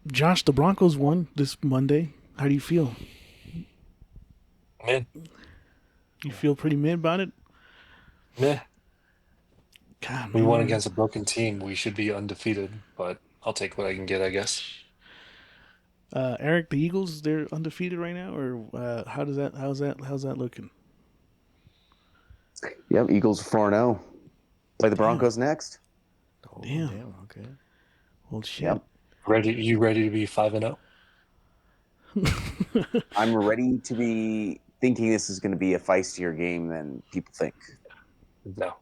Josh, the Broncos won this Monday. How do you feel? Meh. You feel pretty mid about it? Meh. God, We won man. against a broken team. We should be undefeated, but I'll take what I can get, I guess. Eric, the Eagles, they're undefeated right now, or how's that looking? Yep, Eagles 4-0. Play the Damn. Broncos next. Oh, Damn. damn. Okay. Well, shit. Yep. You ready to be 5-0? I'm ready to be thinking this is going to be a feistier game than people think. No.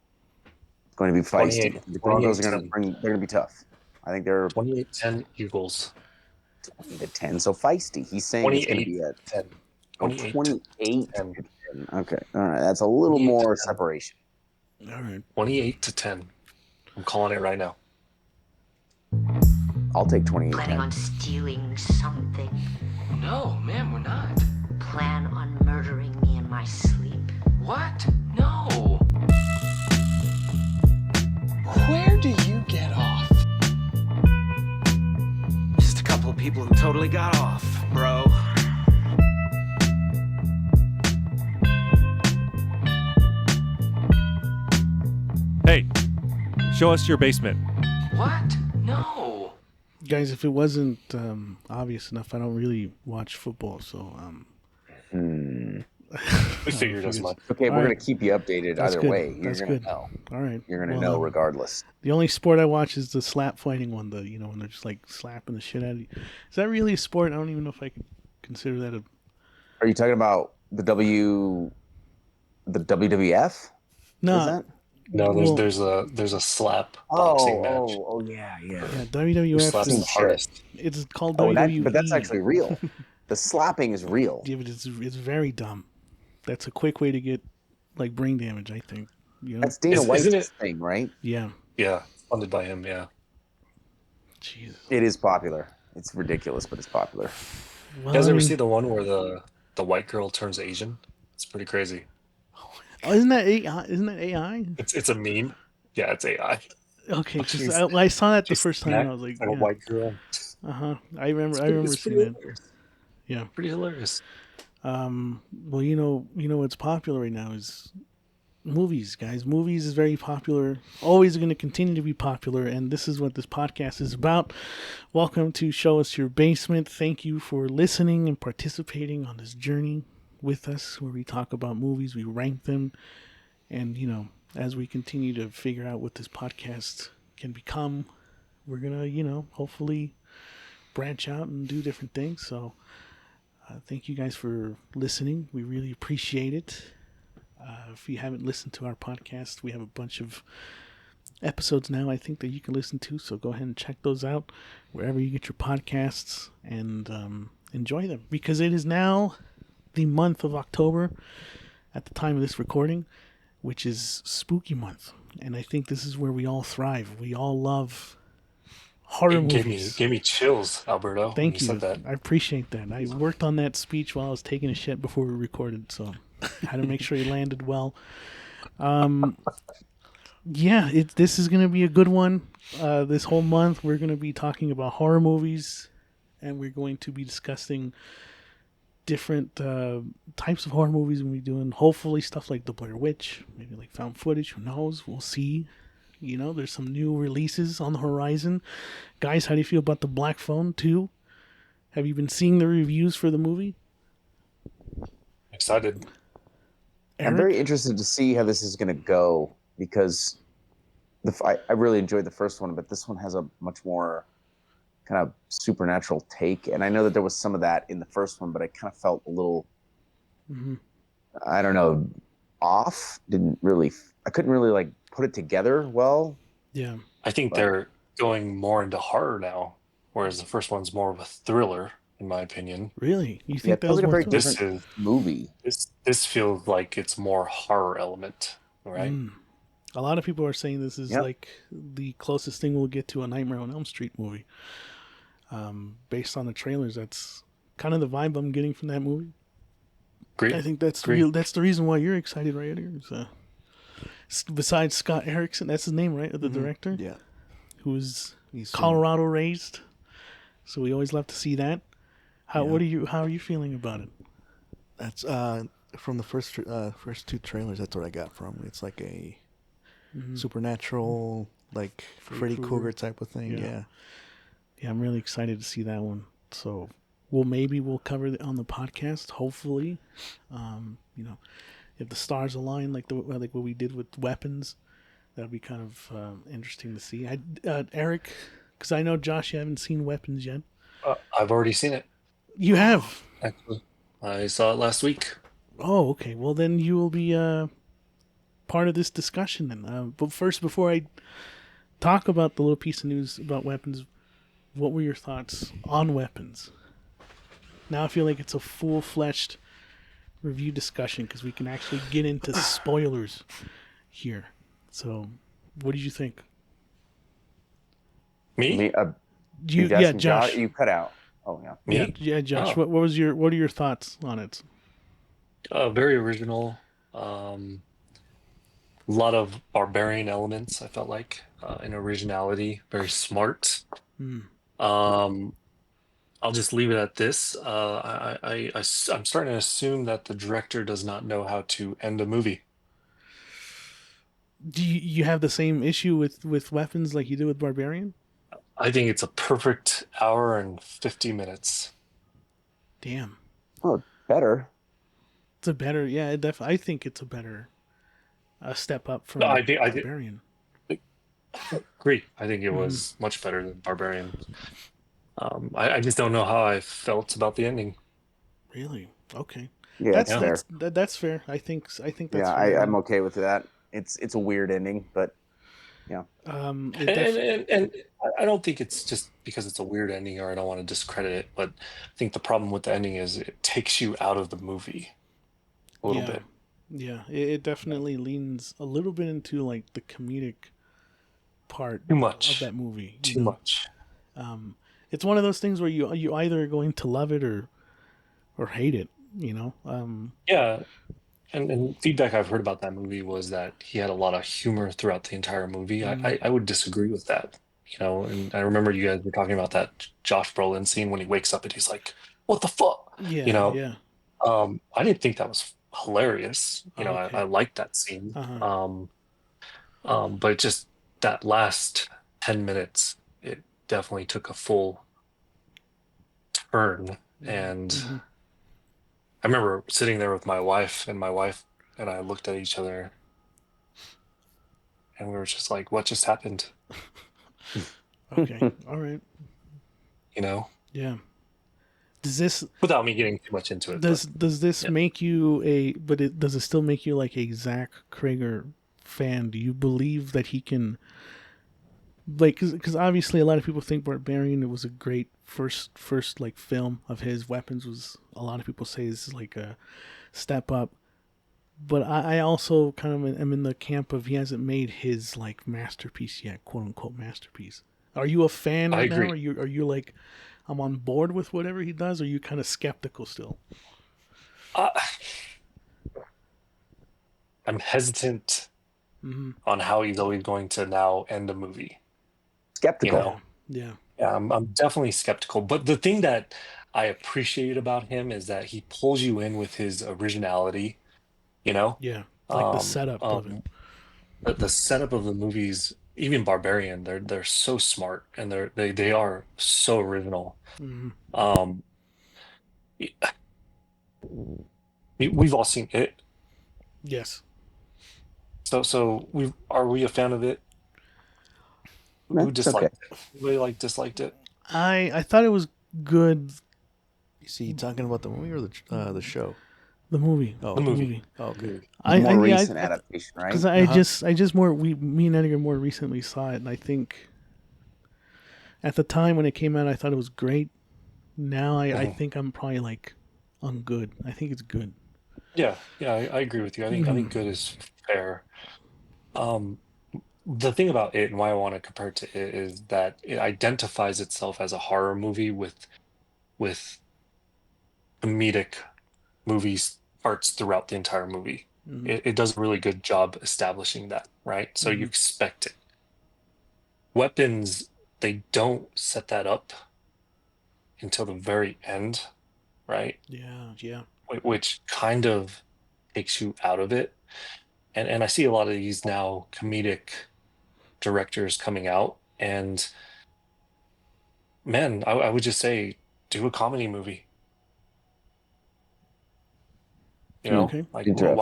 It's going to be feisty. 28 The Broncos are 28-10. they're going to be tough. I think they're 28-10 Eagles. 20-10, so feisty. He's saying it's going to be a 10. 28. 10. Okay, all right, that's a little 28 to more 10. separation. All right. 28-10. I'm calling it right now. I'll take 28. Planning on stealing something? No, ma'am, we're not. Plan on murdering me in my sleep? What? No. Where do you get off? Just a couple of people who totally got off, bro. Hey, show us your basement. What? No. Guys, if it wasn't obvious enough, I don't really watch football, so We figured as much. Okay, All we're right. going to keep you updated That's either good. way. You're That's going good. to know. All right. You're going to Well, know regardless. The only sport I watch is the slap fighting one. When they're just like slapping the shit out of you. Is that really a sport? I don't even know if I could consider that a. Are you talking about the WWF? Is No. that? No, Well- there's a slap boxing match. Yeah. Yeah, Who's WWF. slapping the Is, hardest? it's called Oh, WWE. but that's actually real. The slapping is real. Yeah, but it's very dumb. That's a quick way to get like brain damage. I think. You know. That's Dana Isn't White's it- thing, right? Yeah. Yeah, funded by him, yeah. Jesus. It is popular. It's ridiculous, but it's popular. Well, You guys I ever mean- see the one where the white girl turns Asian? It's pretty crazy. Oh, isn't that AI? Isn't that AI? It's a meme. Yeah, it's AI. Okay, 'cause She's- I saw that the she's first time. And I was like, a white girl. I remember It's seeing pretty that. hilarious. Yeah. Pretty hilarious. Well, you know what's popular right now is movies, guys. Movies is very popular. Always going to continue to be popular, and this is what this podcast is about. Welcome to Show Us Your Basement. Thank you for listening and participating on this journey with us, where we talk about movies, we rank them, and as we continue to figure out what this podcast can become, we're gonna hopefully branch out and do different things. So. Thank you guys for listening. We really appreciate it. If you haven't listened to our podcast, we have a bunch of episodes now, I think, that you can listen to. So go ahead and check those out wherever you get your podcasts and enjoy them. Because it is now the month of October at the time of this recording, which is spooky month. And I think this is where we all thrive. We all love horror movies. Gave me chills, Alberto. Thank when you. said that. I appreciate that. I worked on that speech while I was taking a shit before we recorded, so I had to make sure it landed well. This is going to be a good one. This whole month, we're going to be talking about horror movies, and we're going to be discussing different types of horror movies. We'll be doing, hopefully, stuff like The Blair Witch, maybe like found footage. Who knows? We'll see. There's some new releases on the horizon. Guys, how do you feel about The Black Phone 2? Have you been seeing the reviews for the movie? Excited. I'm very interested to see how this is going to go because I really enjoyed the first one, but this one has a much more kind of supernatural take. And I know that there was some of that in the first one, but I kind of felt a little, I don't know, off. I couldn't really like put it together well. Yeah. I think they're going more into horror now, whereas the first one's more of a thriller, in my opinion. Really? You Yeah, think it that feels was like a more very to it? different movie. This feels like it's more horror element, right? A lot of people are saying this is Yep. like the closest thing we'll get to a Nightmare on Elm Street movie. Based on the trailers, that's kind of the vibe I'm getting from that movie. Great. I think that's Great. that's the reason why you're excited right here. Besides Scott Erickson, that's his name, right? The director? Yeah. Who is Colorado raised, so we always love to see that. How are you feeling about it? That's from the first two trailers. That's what I got from. It's like a supernatural, like Freddy Krueger type of thing. Yeah. Yeah, I'm really excited to see that one. So we'll cover it on the podcast. Hopefully, if the stars align like what we did with Weapons, that'll be kind of interesting to see. Eric, because I know Josh, you haven't seen Weapons yet. I've already seen it. You have. Actually, I saw it last week. Oh, okay. Well, then you will be part of this discussion then. But first, before I talk about the little piece of news about Weapons, what were your thoughts on Weapons? Now I feel like it's a full-fledged review discussion because we can actually get into spoilers here. So, what did you think? Me? Josh. You cut out. Oh yeah. Me? Yeah, Josh. Oh. What are your thoughts on it? Very original. A lot of barbarian elements. I felt like in originality. Very smart. I'll just leave it at this. I'm starting to assume that the director does not know how to end a movie. Do you have the same issue with Weapons like you did with Barbarian? I think it's a perfect hour and 50 minutes. Damn. Oh, better. It's a better, yeah. I think it's a better step up from Barbarian. I agree. I think it was much better than Barbarian. I just don't know how I felt about the ending. Really? Okay. Yeah, that's fair. That's fair. I think that's yeah, fair. I'm okay with that. It's a weird ending, but yeah. And I don't think it's just because it's a weird ending or I don't want to discredit it, but I think the problem with the ending is it takes you out of the movie a little bit. Yeah, it definitely leans a little bit into like the comedic part of that movie. Too much. It's one of those things where you either are going to love it or hate it, Yeah. And feedback I've heard about that movie was that he had a lot of humor throughout the entire movie. I would disagree with that, and I remember you guys were talking about that Josh Brolin scene when he wakes up and he's like, what the fuck? Yeah. I didn't think that was hilarious. Okay. I liked that scene. Uh-huh. But just that last 10 minutes, it definitely took a full turn. And I remember sitting there with my wife and I looked at each other and we were just like, what just happened? Okay. All right. Yeah. Does this, without me getting too much into it, does this make you does it still make you like a Zach Krager fan? Do you believe that he can, like, because obviously a lot of people think Barbarian, it was a great first like film of his. Weapons was, a lot of people say, is like a step up, but I also kind of am in the camp of he hasn't made his like masterpiece yet, quote unquote masterpiece. Are you a fan right now? Are you like, I'm on board with whatever he does, or are you kind of skeptical still? I'm hesitant on how he's always going to now end a movie. Skeptical. Yeah, I'm definitely skeptical. But the thing that I appreciate about him is that he pulls you in with his originality. Yeah, like the setup of it. The setup of the movies, even Barbarian, they're so smart and they are so original. We've all seen it. Yes. So are we a fan of it? Who disliked it? Anybody disliked it? I thought it was good. Is he talking about the movie or the show? The movie. Oh, the movie. Oh, okay. More recent adaptation, right? Because me and Edgar more recently saw it, and I think at the time when it came out, I thought it was great. Now I think I'm probably like on good. I think it's good. Yeah, I agree with you. I think good is fair. The thing about it and why I want to compare it to it is that it identifies itself as a horror movie with comedic movies parts throughout the entire movie. It does a really good job establishing that, right? So you expect it. Weapons they don't set that up until the very end, right? Yeah. Which kind of takes you out of it. And I see a lot of these now comedic directors coming out, and man, I would just say do a comedy movie. You know, Okay. like Interesting.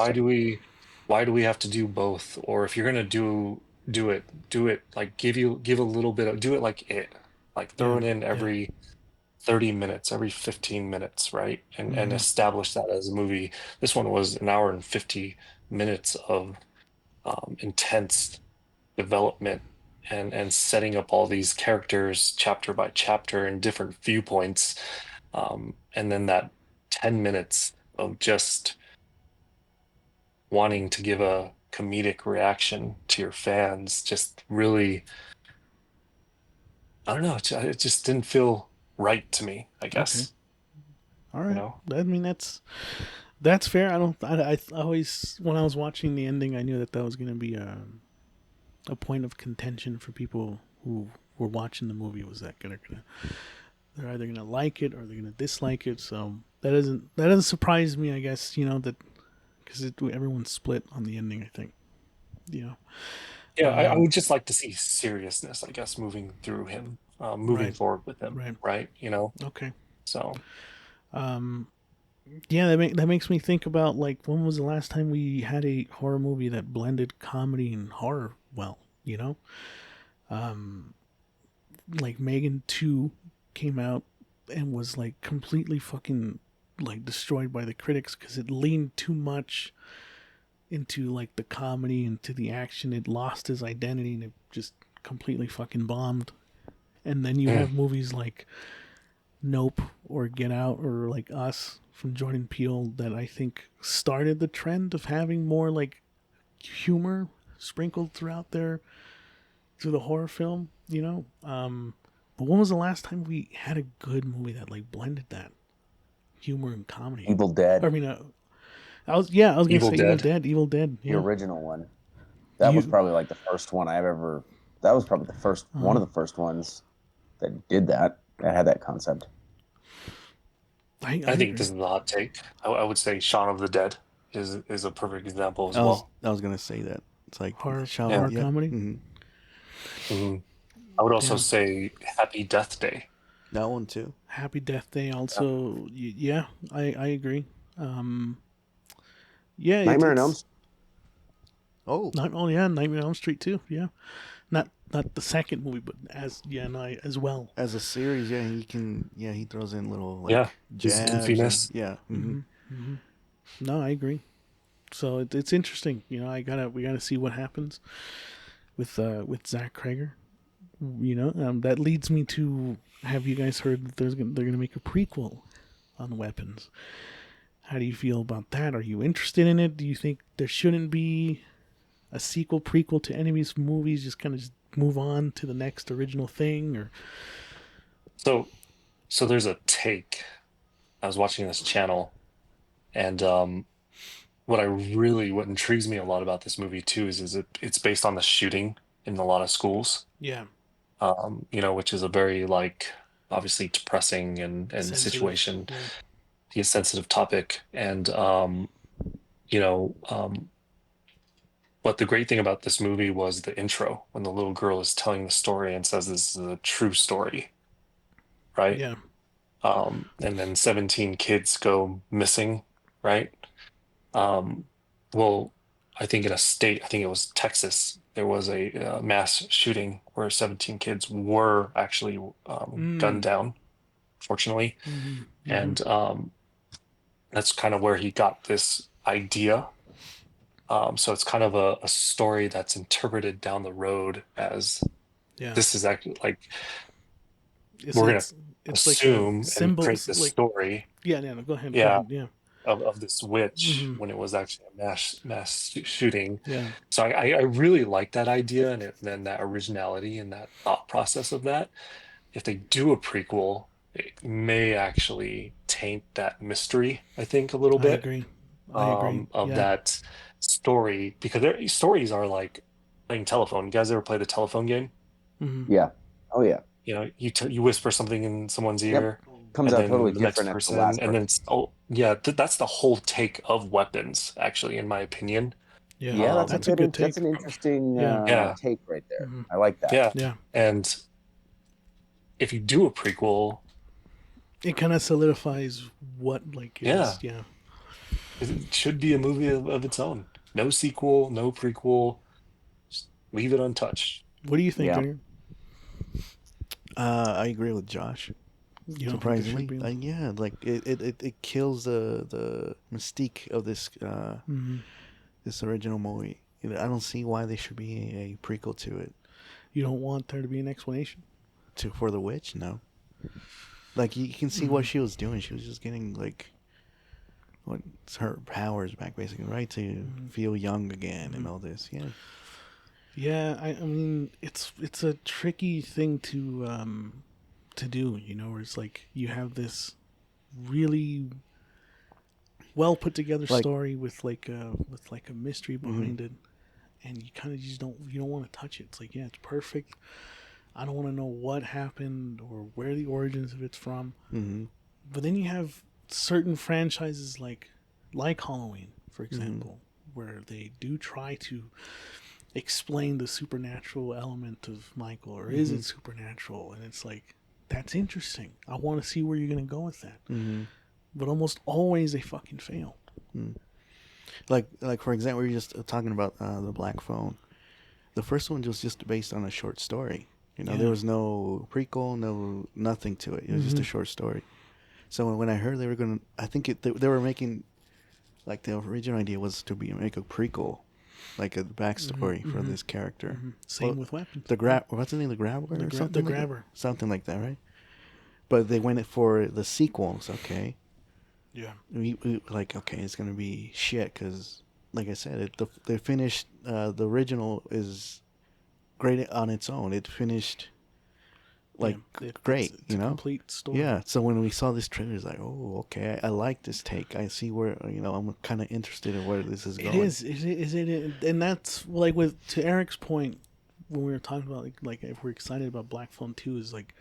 why do we have to do both? Or if you're gonna do it like give a little bit of, do it like it, like throw it in every 30 minutes, every 15 minutes, right? And establish that as a movie. This one was an hour and 50 minutes of intense development and setting up all these characters chapter by chapter in different viewpoints. And then that 10 minutes of just wanting to give a comedic reaction to your fans just really, I don't know, it just didn't feel right to me, I guess. All right. You know? I mean, that's fair. I always, when I was watching the ending, I knew that was going to be a point of contention for people who were watching the movie. Was that they're either gonna like it or they're gonna dislike it. So that doesn't surprise me. I guess that because everyone's split on the ending. I think. Yeah, I would just like to see seriousness, I guess, moving through him, moving Right. forward with him, right? Okay. So, yeah, that makes me think about, like, when was the last time we had a horror movie that blended comedy and horror well, like Megan 2 came out and was like completely fucking like destroyed by the critics because it leaned too much into like the comedy, into the action. It lost his identity and it just completely fucking bombed. And then you have movies like Nope or Get Out or like Us from Jordan Peele that I think started the trend of having more like humor sprinkled throughout through the horror film, but when was the last time we had a good movie that like blended that humor and comedy? Evil Dead. I mean, I was gonna Evil say Dead. Evil Dead, The original one. That was probably like the first one I've ever. That was probably the first one of the first ones that did that had that concept. I think this is the hot take. I would say Shaun of the Dead is a perfect example as well. I was gonna say that. It's like horror yeah. comedy. I would also say Happy Death Day. That one too. Happy Death Day also. Yeah, I agree. Yeah, Nightmare on Elm Street. Oh, Nightmare on Elm Street too. Yeah, not the second movie, but as well as a series. Yeah, he throws in little jabs. Goofiness. No, I agree. So it's interesting. We gotta see what happens with Zach Krager. That leads me to, have you guys heard that they're gonna make a prequel on Weapons? How do you feel about that? Are you interested in it? Do you think there shouldn't be a sequel, prequel to any of these movies? Just kind of just move on to the next original thing, or so there's a take. I was watching this channel, and what intrigues me a lot about this movie too is it's based on the shooting in a lot of schools. Yeah. Which is a very obviously depressing and situation. Yeah. A sensitive topic. And but the great thing about this movie was the intro, when the little girl is telling the story and says this is a true story. Right? Yeah. And then 17 kids go missing, right? Well, I think I think it was Texas, there was a mass shooting where 17 kids were actually gunned down, fortunately. And that's kind of where he got this idea. So it's kind of a story that's interpreted down the road as this is actually we're going to assume like and create this story. Yeah, no, go ahead. Yeah. Go ahead, yeah. Of this witch when it was actually a mass shooting. Yeah. So I really like that idea and then that originality and that thought process of that. If they do a prequel, it may actually taint that mystery, I think, a little bit. I agree. Of that story, because their stories are like playing telephone. You guys ever play the telephone game? Yeah. Oh yeah. You know, you whisper something in someone's ear, Comes and out totally then the next different at the person, last and then it's that's the whole take of weapons, actually, in my opinion. Yeah, that's that's a good take. That's an interesting Yeah. take right there. Mhm. I like that. Yeah. Yeah. And if you do a prequel, It kind of solidifies what like is. yeah, it should be a movie of its own. No sequel, no prequel. Just leave it untouched. What do you think, Yeah. Edgar? I agree with Josh. You don't think it should Surprisingly, be? yeah, like it kills the mystique of this Mhm. this original movie. You know, I don't see why there should be a prequel to it. You don't want there to be an explanation For the witch, no. Like you can see what she was doing. She was just getting like what's her powers back, basically, right? To feel young again and all this. Yeah. Yeah, I mean, it's a tricky thing to do, you know, where it's like you have this really well put together Like- story with like a mystery behind it, and you kind of just don't want to touch it. It's like, yeah, it's perfect. I don't want to know what happened or where the origins of it's from. Mm-hmm. But then you have certain franchises like Halloween, for example, where they do try to explain the supernatural element of Michael, or is it supernatural? And it's like, that's interesting. I want to see where you're gonna go with that. Mm-hmm. But almost always they fucking fail. Like for example, we were just talking about the Black Phone. The first one was just based on a short story. You know, there was no prequel, nothing to it. It was just a short story. So when I heard they were gonna, I think they were making, like the original idea was to make a prequel, like a backstory for this character. Same with weapons. What's the name? The Grabber or something? The Grabber. Something like that, right? But they went for the sequels. Okay. Yeah. We like, okay, it's gonna be shit because, like I said, they finished. The original is great on its own. It finished like great, it's a complete story. Yeah. So when we saw this trailer, it's like, oh, okay, I like this take. I see where I'm kind of interested in where this is going. It is it, and that's like to Eric's point when we were talking about like if we're excited about Black Phone 2 is like,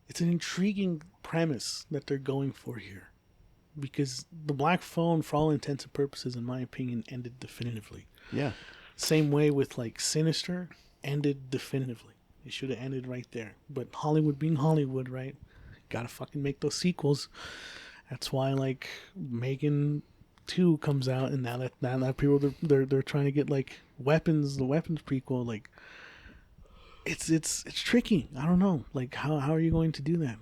it's an intriguing premise that they're going for here, because the Black Phone, for all intents and purposes, in my opinion, ended definitively. Yeah. Same way with like Sinister ended definitively. It should have ended right there. But Hollywood being Hollywood, right? Gotta fucking make those sequels. That's why like Megan 2 comes out, and now that people they're trying to get like the weapons prequel. Like it's tricky. I don't know. Like how are you going to do that?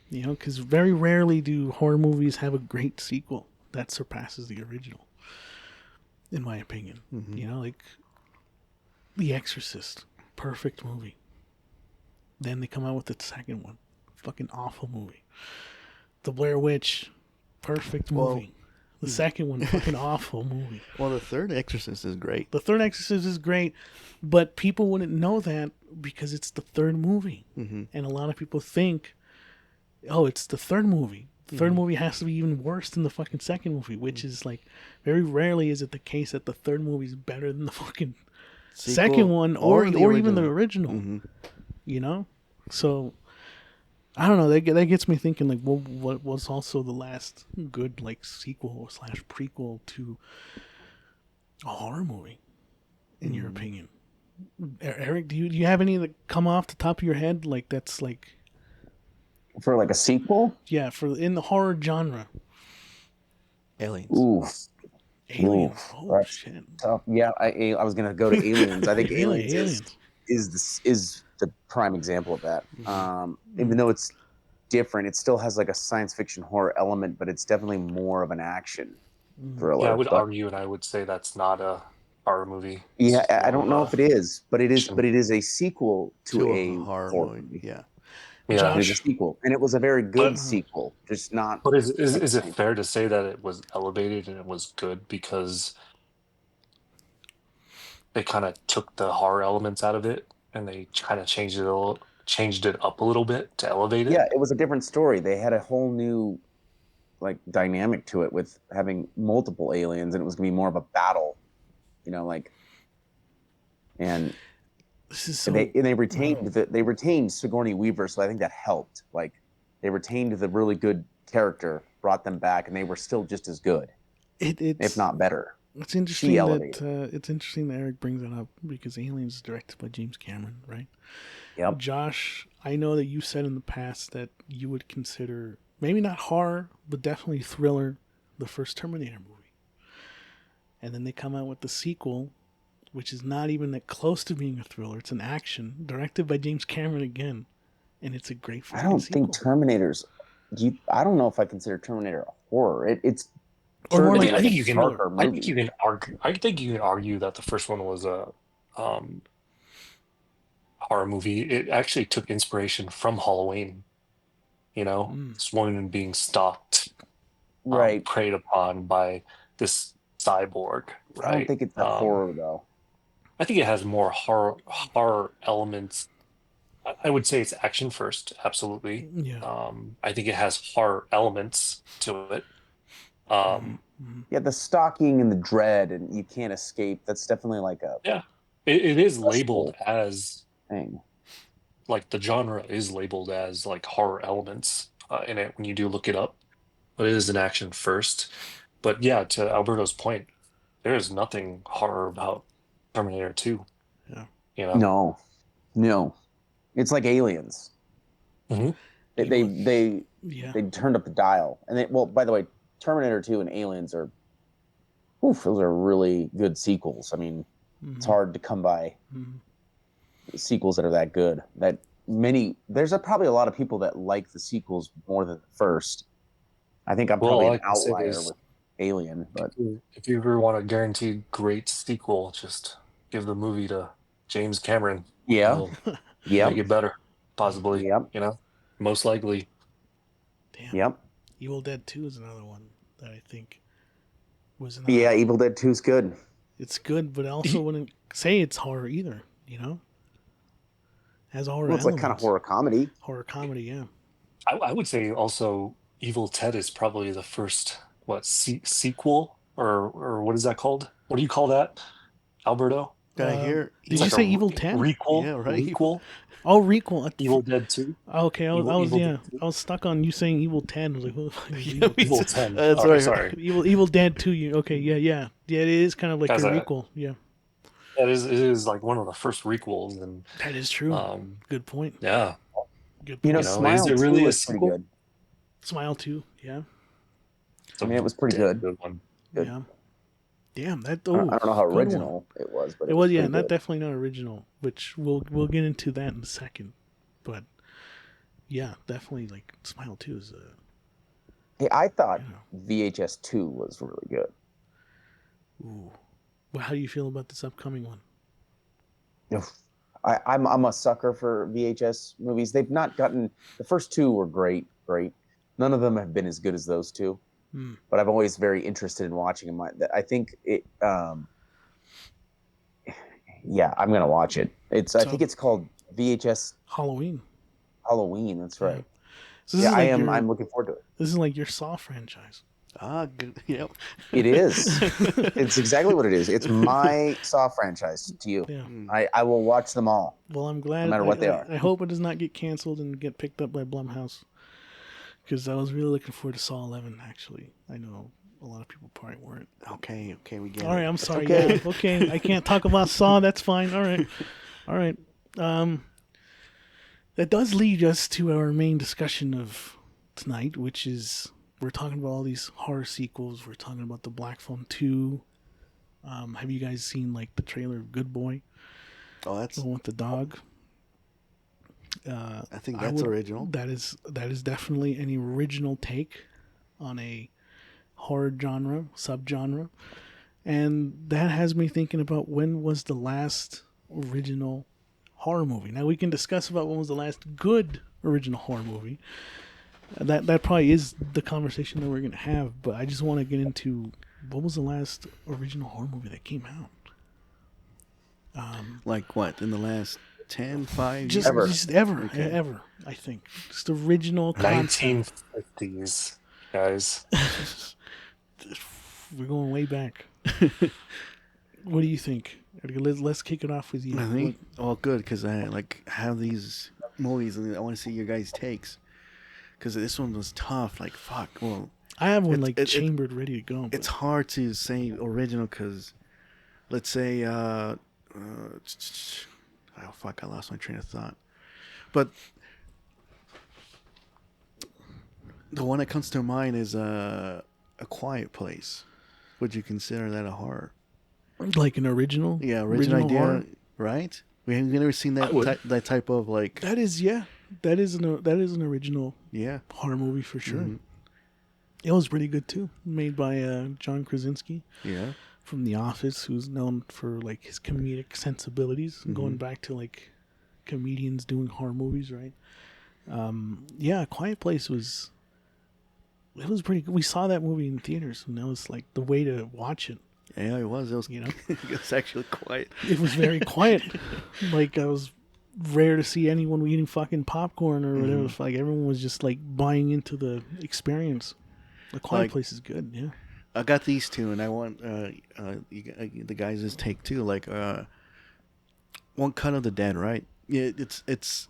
You know, because very rarely do horror movies have a great sequel that surpasses the original, in my opinion. You know, like The Exorcist, perfect movie. Then they come out with the second one, fucking awful movie. The Blair Witch, perfect movie. The second one, fucking awful movie. Well, the third Exorcist is great. The third Exorcist is great, but people wouldn't know that because it's the third movie. And a lot of people think, oh, it's the third movie. The third movie has to be even worse than the fucking second movie, which is like, very rarely is it the case that the third movie is better than the fucking second one or even the original. You know? So, I don't know. That gets me thinking, like, what was also the last good, like, sequel / prequel to a horror movie, in your opinion? Eric, do you have any that come off the top of your head, like, that's, like... For, like, a sequel? Yeah, in the horror genre. Aliens. Oof. Aliens. Oof. Oh, shit. Tough. Yeah, I was going to go to Aliens. I think Aliens is the prime example of that. Even though it's different, it still has like a science fiction horror element, but it's definitely more of an action thriller. Yeah, I would argue, and I would say that's not a horror movie. Yeah, I don't know if it is, but it is a sequel to a horror movie. Yeah. Yeah, it is a sequel, and it was a very good sequel. Just not. But is it fair to say that it was elevated and it was good because they kind of took the horror elements out of it and they kind of changed it up a little bit to elevate it? Yeah, it was a different story. They had a whole new like dynamic to it with having multiple aliens, and it was gonna be more of a battle, you know, like. And This is so. And they retained Sigourney Weaver, so I think that helped. Like they retained the really good character, brought them back, and they were still just as good, if not better. It's interesting that Eric brings it up because Aliens is directed by James Cameron, right? Yep. Josh, I know that you said in the past that you would consider maybe not horror, but definitely thriller, the first Terminator movie. And then they come out with the sequel, which is not even that close to being a thriller. It's an action, directed by James Cameron again, and it's a great I don't sequel. think Terminator's. I don't know if I consider Terminator a horror. It's. Or more like I think you can. darker movie. I think you can argue. I think you can argue that the first one was a horror movie. It actually took inspiration from Halloween. You know, this woman being stalked, right, preyed upon by this cyborg. Right. I don't think it's a horror though. I think it has more horror elements. I would say it's action first, absolutely. Yeah. I think it has horror elements to it. Yeah, the stalking and the dread, and you can't escape. That's definitely like a It is labeled as thing. Like the genre is labeled as like horror elements in it when you do look it up, but it is an action first. But yeah, to Alberto's point, there is nothing horror about Terminator 2. Yeah. You know? No. It's like Aliens. Mm-hmm. They turned up the dial, and by the way, Terminator 2 and Aliens are, those are really good sequels. I mean, it's hard to come by sequels that are that good. There's probably a lot of people that like the sequels more than the first. I think I'm probably an outlier with Alien, but if you ever want a guaranteed great sequel, just give the movie to James Cameron. Yeah. Make it better, possibly. Yep. You know, most likely. Damn. Yep. Evil Dead 2 is another one that I think was another. Yeah, Evil Dead 2 is good. It's good, but I also wouldn't say it's horror either, you know? Has horror it's like kind of horror comedy. Horror comedy, yeah. I would say also Evil Ted is probably the first, sequel? Or what is that called? What do you call that, Alberto? Did I hear? Did you say Evil Ted? Requel? Yeah, right. Requel? Oh, Requel. Evil Dead 2? Okay, I was stuck on you saying Evil 10. I was like, who the fuck is Evil 10. That's right. Sorry. Evil Dead 2. Okay, yeah. Yeah, it is kind of like a requel. Yeah. It is like one of the first requels, and that is true. Good point. Yeah. Good point. Smile is there really 2 a was sequel? pretty good. Smile 2, yeah. I mean, it was pretty good. Good one. Good. Yeah. Damn, that. I don't know how original it was, but it was not definitely not original. Which we'll get into that in a second, but yeah, definitely like Smile 2 is Hey, I thought VHS 2 was really good. Ooh. Well, how do you feel about this upcoming one? I'm a sucker for VHS movies. They've not gotten the first two were great. None of them have been as good as those two, but I'm always very interested in watching them. I think it. Yeah, I'm gonna watch it. I think it's called VHS Halloween. That's right. So I am. I'm looking forward to it. This is like your Saw franchise. Good. Yep. It is. It's exactly what it is. It's my Saw franchise to you. Yeah. I will watch them all. Well, I'm glad. No matter what they are. I hope it does not get canceled and get picked up by Blumhouse. Because I was really looking forward to Saw 11, actually. I know a lot of people probably weren't. Okay, we get it. All right, I'm sorry. Okay. Yeah, okay. I can't talk about Saw. That's fine. All right. That does lead us to our main discussion of tonight, which is we're talking about all these horror sequels. We're talking about the Black Phone 2. Have you guys seen like the trailer of Good Boy? Oh, that's the one with the dog. I think that's original. That is definitely an original take on a horror subgenre, and that has me thinking about when was the last original horror movie. Now we can discuss about when was the last good original horror movie. That probably is the conversation that we're gonna have. But I just want to get into what was the last original horror movie that came out. Like what in the last 5 just years? Just ever. I think just original concept. 1950s, guys. We're going way back. What do you think? Let's kick it off with you. I think good because I have these movies and I want to see your guys' takes because this one was tough. Like fuck. Well, I have one chambered, ready to go. But... It's hard to say original because, let's say, oh fuck, I lost my train of thought. But the one that comes to mind is A Quiet Place. Would you consider that a horror? Like an original? Yeah, original idea, horror? Right? We've never seen that type of like. That is an original horror movie for sure. Mm-hmm. It was pretty good too. Made by John Krasinski. Yeah. From The Office, who's known for like his comedic sensibilities, going back to like comedians doing horror movies, right? Quiet Place was pretty good. We saw that movie in theaters, and that was like the way to watch it. Yeah, it was. It was, it was actually quiet. It was very quiet. Like, I was rare to see anyone eating fucking popcorn or whatever. Like, everyone was just like buying into the experience. The Quiet Place is good, yeah. I got these two, and I want the guys' take too. Like, One Cut of the Dead, right? Yeah, it's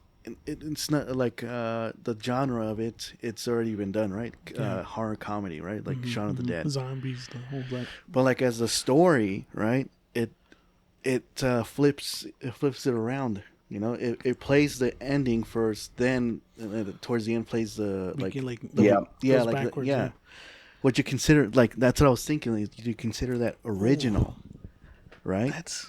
not like the genre of it. It's already been done, right? Horror comedy, right? Like Shaun of the Dead, zombies, the whole that. But like as a story, right? It flips it around. It plays the ending first, then towards the end plays the backwards. Would you consider that's what I was thinking? Like, you consider that original, right?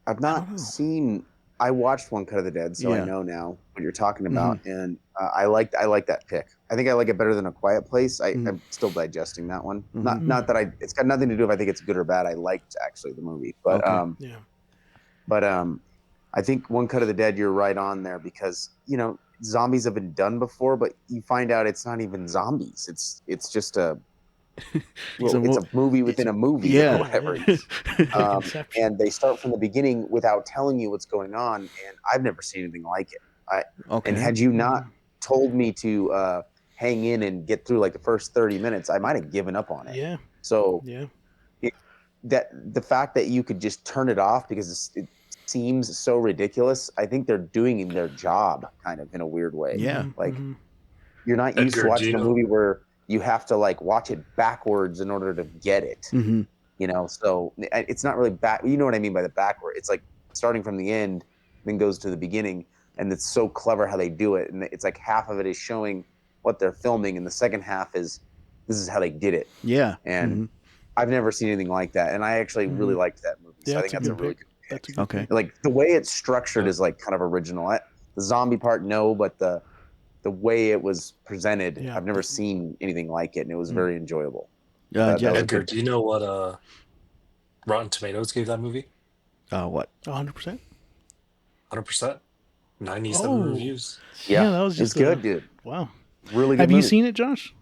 I've not seen. I watched One Cut of the Dead, so I know now what you're talking about, and I like that pick. I think I like it better than A Quiet Place. I'm still digesting that one. Not that it's got nothing to do if I think it's good or bad. I liked actually the movie, but I think One Cut of the Dead, you're right on there because zombies have been done before, but you find out it's not even zombies. It's just it's a movie within a movie or whatever. And they start from the beginning without telling you what's going on. And I've never seen anything like it. And had you not told me to hang in and get through like the first 30 minutes, I might have given up on it. Yeah. So the fact that you could just turn it off because it seems so ridiculous, I think they're doing their job kind of in a weird way. Yeah. Like you're not used to watching a movie where you have to like watch it backwards in order to get it. So it's not really back. You know what I mean by the backward? It's like starting from the end, then goes to the beginning, and it's so clever how they do it. And it's like half of it is showing what they're filming, and the second half is this is how they did it. Yeah. And I've never seen anything like that, and I actually really liked that movie. So I think that's a really good pick. Okay. Like the way it's structured is like kind of original. The zombie part, no, but the way it was presented, I've never seen anything like it, and it was very enjoyable. Edgar, do you know what Rotten Tomatoes gave that movie? What? 100%. 100%. 97 reviews. Yeah, that was just good, dude. Wow, really good. Have you seen it, Josh?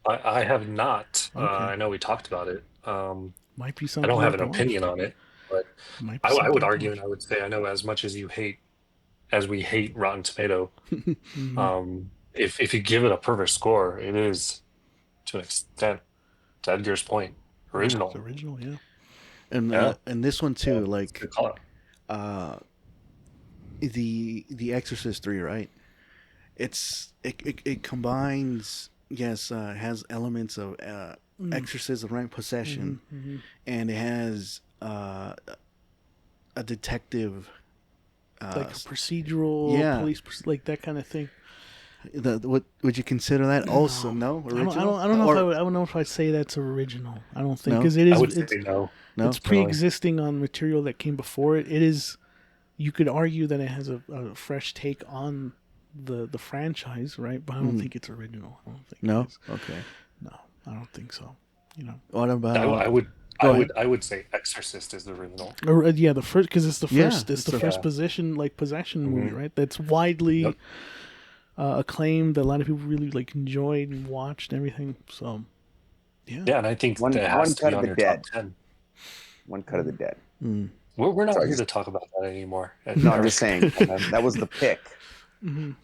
I have not. Okay. I know we talked about it. Might be I something. don't have an opinion on it, but I would argue, and I would say, I know as much as we hate Rotten Tomato, if you give it a perfect score, it is, to an extent, to Edgar's point, original. It's original, yeah. And this one too, like good call. The Exorcist 3, right? It combines, has elements of exorcism, right? Possession, and it has a detective, like a procedural police, like that kind of thing. What would you consider that also? No, original. I don't know I don't know if I'd say that's original. I don't think because it is. I would say no. It's pre-existing on material that came before it. It is. You could argue that it has a fresh take on the franchise, right? But I don't think it's original. I don't think. No. It is. Okay. No, I don't think so. What about? I would say Exorcist is the original. The first, because it's the first. It's the first possession movie, right? That's widely acclaimed. That a lot of people really enjoyed and watched and everything. So, yeah, and I think that has to be on your top 10. One Cut of the Dead. We're not here to talk about that anymore. No, I'm just saying that was the pick.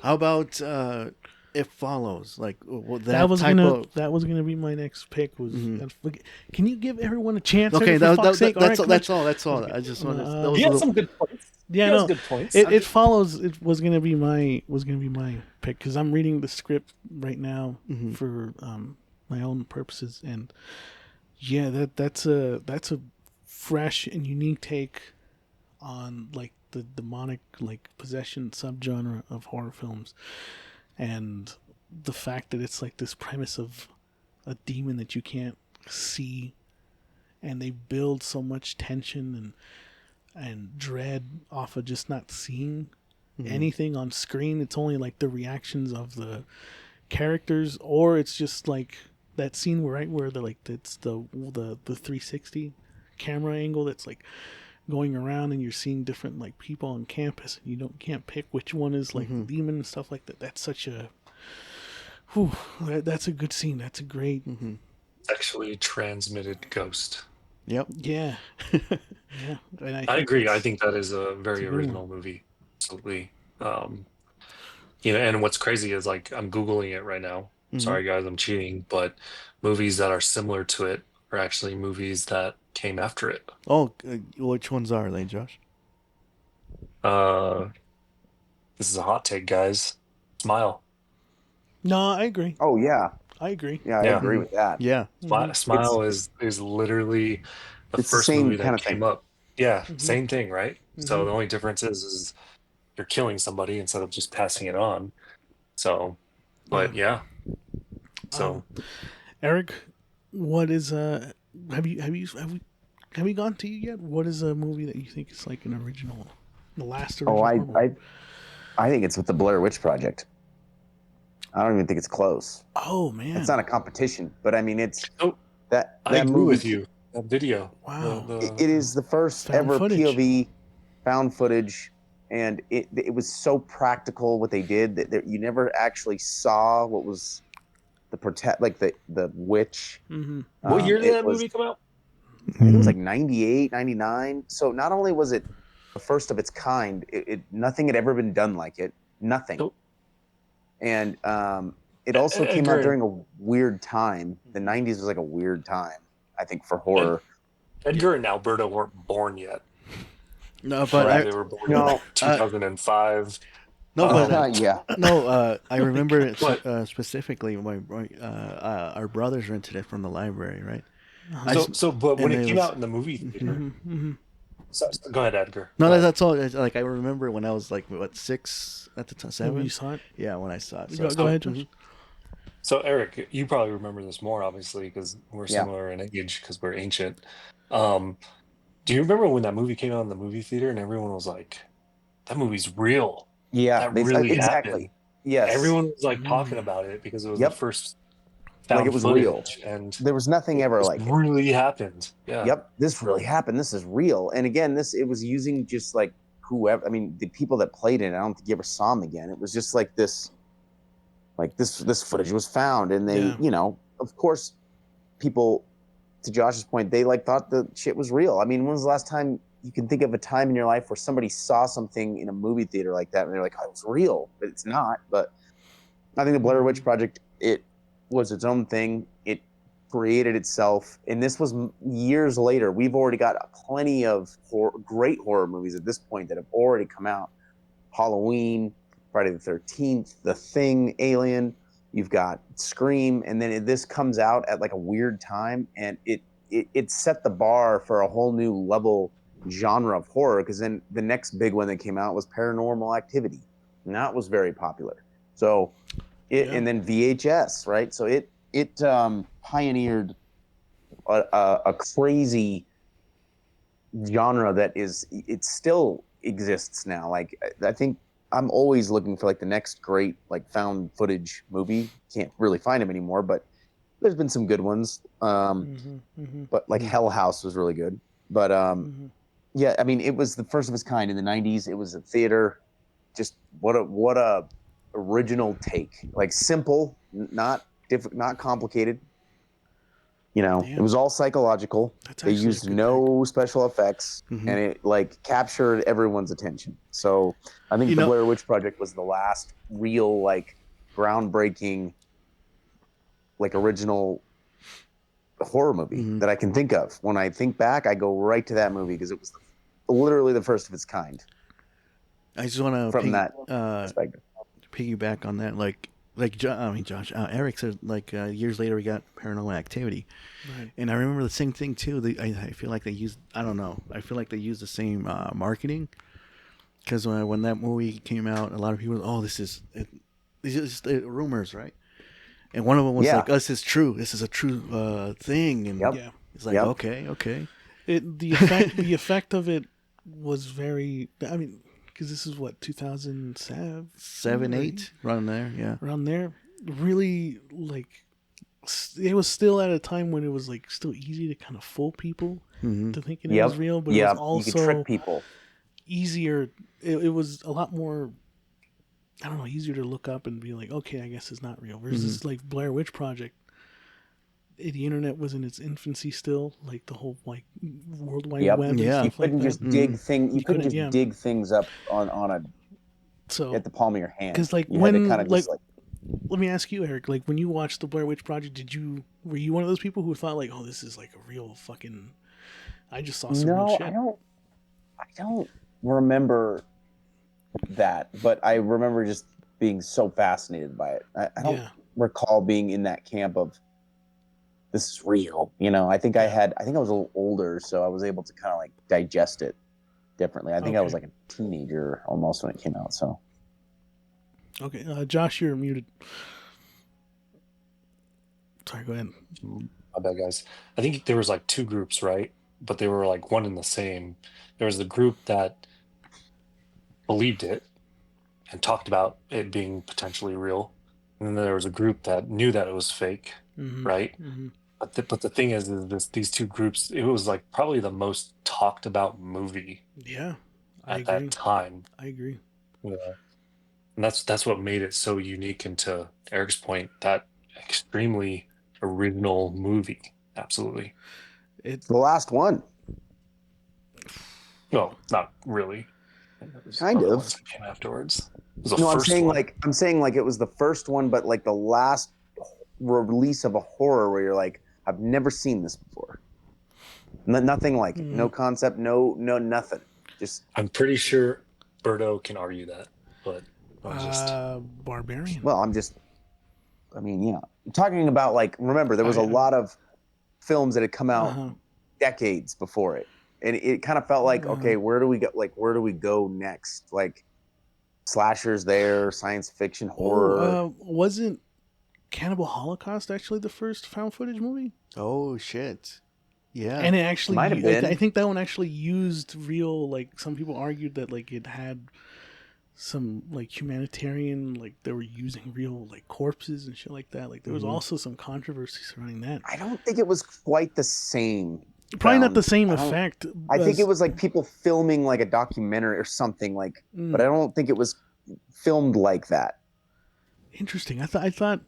How about it follows like that was gonna be my next pick. Was can you give everyone a chance? Okay, that's all. I just wanted. He has some good points. Yeah, he has good points. It follows. It was gonna be my pick because I'm reading the script right now for my own purposes, and yeah, that's a fresh and unique take on like the demonic like possession subgenre of horror films, and the fact that it's like this premise of a demon that you can't see, and they build so much tension and dread off of just not seeing anything on screen. It's only like the reactions of the characters, or it's just like that scene where they're like it's the 360 camera angle that's like going around and you're seeing different like people on campus and you can't pick which one is like the demon and stuff like that. That's such a that's a good scene. That's a great Sexually transmitted ghost. Yep. Yeah. Yeah. And I agree. I think that is a very original movie. Absolutely. And what's crazy is like I'm Googling it right now. Sorry guys, I'm cheating, but movies that are similar to it are actually movies that came after it. Oh, which ones are they, Josh? This is a hot take, guys. Smile. No, I agree. Oh yeah, I agree. yeah, I agree with that. Yeah, Smile is literally the It's the first same movie kind that of thing. came up. Yeah, same thing, right? So the only difference is you're killing somebody instead of just passing it on. So, but yeah. So, Eric, what is have we gone to you yet? What is a movie that you think is like an original, the last original? I think it's with the Blair Witch Project. I don't even think it's close. Oh man, it's not a competition, but I mean it's that I agree movie with you. That video. Wow, it is the first ever footage. POV found footage, and it was so practical what they did that you never actually saw what was the witch. What year did that movie come out? I think it was like 98, 99. So not only was it the first of its kind, nothing had ever been done like it. Nothing. Oh. And it also came out during a weird time. The 90s was like a weird time, I think, for horror. Edgar and Alberta weren't born yet. No, but they were born in 2005. No, but yeah. No, I remember specifically our brothers rented it from the library, right? But when it came out in the movie theater, so, go ahead, Edgar. No, that's all. Like I remember when I was like 6 at the time, 7. When you saw it? Yeah, when I saw it. So, go ahead, Josh. So Eric, you probably remember this more, obviously, because we're similar in age, because we're ancient. Do you remember when that movie came out in the movie theater and everyone was like, "That movie's real"? Yeah, that really happened. Yes, everyone was like talking about it because it was the first. Like it was real, and there was nothing ever like it. Really happened. Yeah. Yep, this really happened. This is real. And again, it was using just like whoever. I mean, the people that played it. I don't think you ever saw them again. It was just like this footage was found, and they, of course, people. To Josh's point, they like thought the shit was real. I mean, when was the last time you can think of a time in your life where somebody saw something in a movie theater like that and they're like, "Oh, it was real," but it's not. But I think the Blair Witch Project, it was its own thing. It created itself, and this was years later. We've already got plenty of great horror movies at this point that have already come out. Halloween, Friday the 13th, The Thing, Alien. You've got Scream, and then this comes out at like a weird time, and it set the bar for a whole new level genre of horror, because then the next big one that came out was Paranormal Activity, and that was very popular. So and then VHS, right? So it pioneered a crazy genre that it still exists now. Like I think I'm always looking for like the next great like found footage movie. Can't really find them anymore, but there's been some good ones. But like Hell House was really good. But yeah, I mean, it was the first of its kind in the 90s. It was a theater. Just what a original take. Like simple, not complicated. It was all psychological. They used no special effects, and it like captured everyone's attention. So I think the Blair Witch Project was the last real like groundbreaking, like original horror movie that I can think of. When I think back, I go right to that movie because it was literally the first of its kind. I just want to from that perspective. Piggyback on that, Josh, Eric said years later we got Paranormal Activity, Right. and I remember the same thing too. I feel like they used the same marketing, because when that movie came out, a lot of people, this is just rumors, right? And one of them was like, "This is true. This is a true thing." And it's like, okay. The effect of it was very. I mean, because this is what 2007, 7, 8, around there, yeah, around there. Really, like, it was still at a time when it was like still easy to kind of fool people to thinking it was real, but it was also you could trick people. Easier. It was a lot more. I don't know, easier to look up and be like, okay, I guess it's not real. Versus like Blair Witch Project, the internet was in its infancy still, like the whole like World Wide Web. And stuff you couldn't like just that. dig things. You couldn't just dig things up on at the palm of your hand. Because like you when had to like, let me ask you, Eric. Like when you watched the Blair Witch Project, were you one of those people who thought like, oh, this is like a real fucking? I just saw some real shit. I don't remember that, but I remember just being so fascinated by it. I don't recall being in that camp of this is real. I think I was a little older, so I was able to kind of like digest it differently. I think I was like a teenager almost when it came out. So, okay, Josh, you're muted. Sorry, go ahead. My bad, guys. I think there was like two groups, right? But they were like one and the same. There was the group that believed it and talked about it being potentially real, and then there was a group that knew that it was fake, right? But the thing is these two groups, it was like probably the most talked about movie at that time. I agree. And that's what made it so unique, and to Eric's point, that extremely original movie. Absolutely. It's the last one. No, not really. Kind of. Ones that came afterwards. It was the I'm first saying one. I'm saying it was the first one, but like the last release of a horror where you're like, I've never seen this before. Nothing like it. No concept, no nothing. Just I'm pretty sure Berto can argue that, but I'm just Barbarian. Well, I'm talking about like, remember there was a lot of films that had come out decades before it. And it kind of felt like, okay, where do we go? Like, where do we go next? Like, slashers there, science fiction, horror. Wasn't Cannibal Holocaust actually the first found footage movie? Oh shit! Yeah, and it actually might have been. I think that one actually used real. Like some people argued that like it had some like humanitarian, like they were using real like corpses and shit like that. Like there was also some controversy surrounding that. I don't think it was quite the same. Probably not the same effect. I think it was like people filming like a documentary or something like, but I don't think it was filmed like that. Interesting. I thought,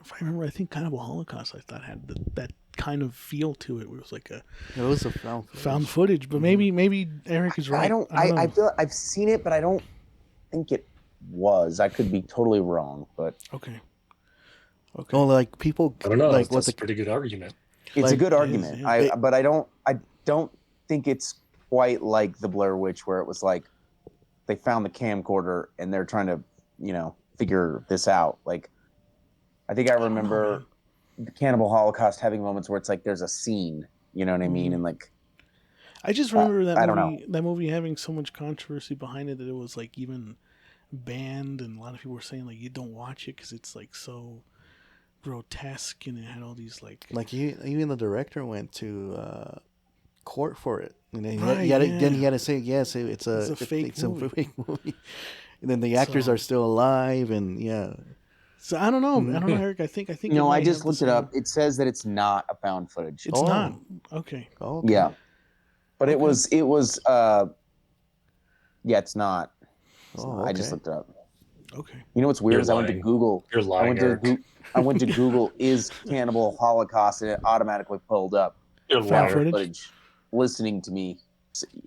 if I remember, I think Cannibal Holocaust, I thought had that kind of feel to it. It was like it was a found footage, but maybe Eric is right. I feel I've seen it, but I don't think it was. I could be totally wrong, but okay. Well, like people, I don't know. like that's a pretty good argument. It's a good argument. But I don't think it's quite like the Blair Witch, where it was like they found the camcorder and they're trying to, figure this out. Like, I think I remember the Cannibal Holocaust having moments where it's like there's a scene, you know what I mean? And like, I just remember that movie having so much controversy behind it that it was like even banned, and a lot of people were saying like you don't watch it because it's like so grotesque, and it had all these like even the director went to court for it, and then Right, he had to say yes, it's a fake movie. And then the actors are still alive, and so I don't know, Eric. I think no, I just looked it up. It says that it's not a found footage. It's not. Okay. Yeah, but it was it's not. I just looked it up. Okay. You know what's weird is I went to Google. You're lying. I went to Google is Cannibal Holocaust, and it automatically pulled up You're found lying. footage listening to me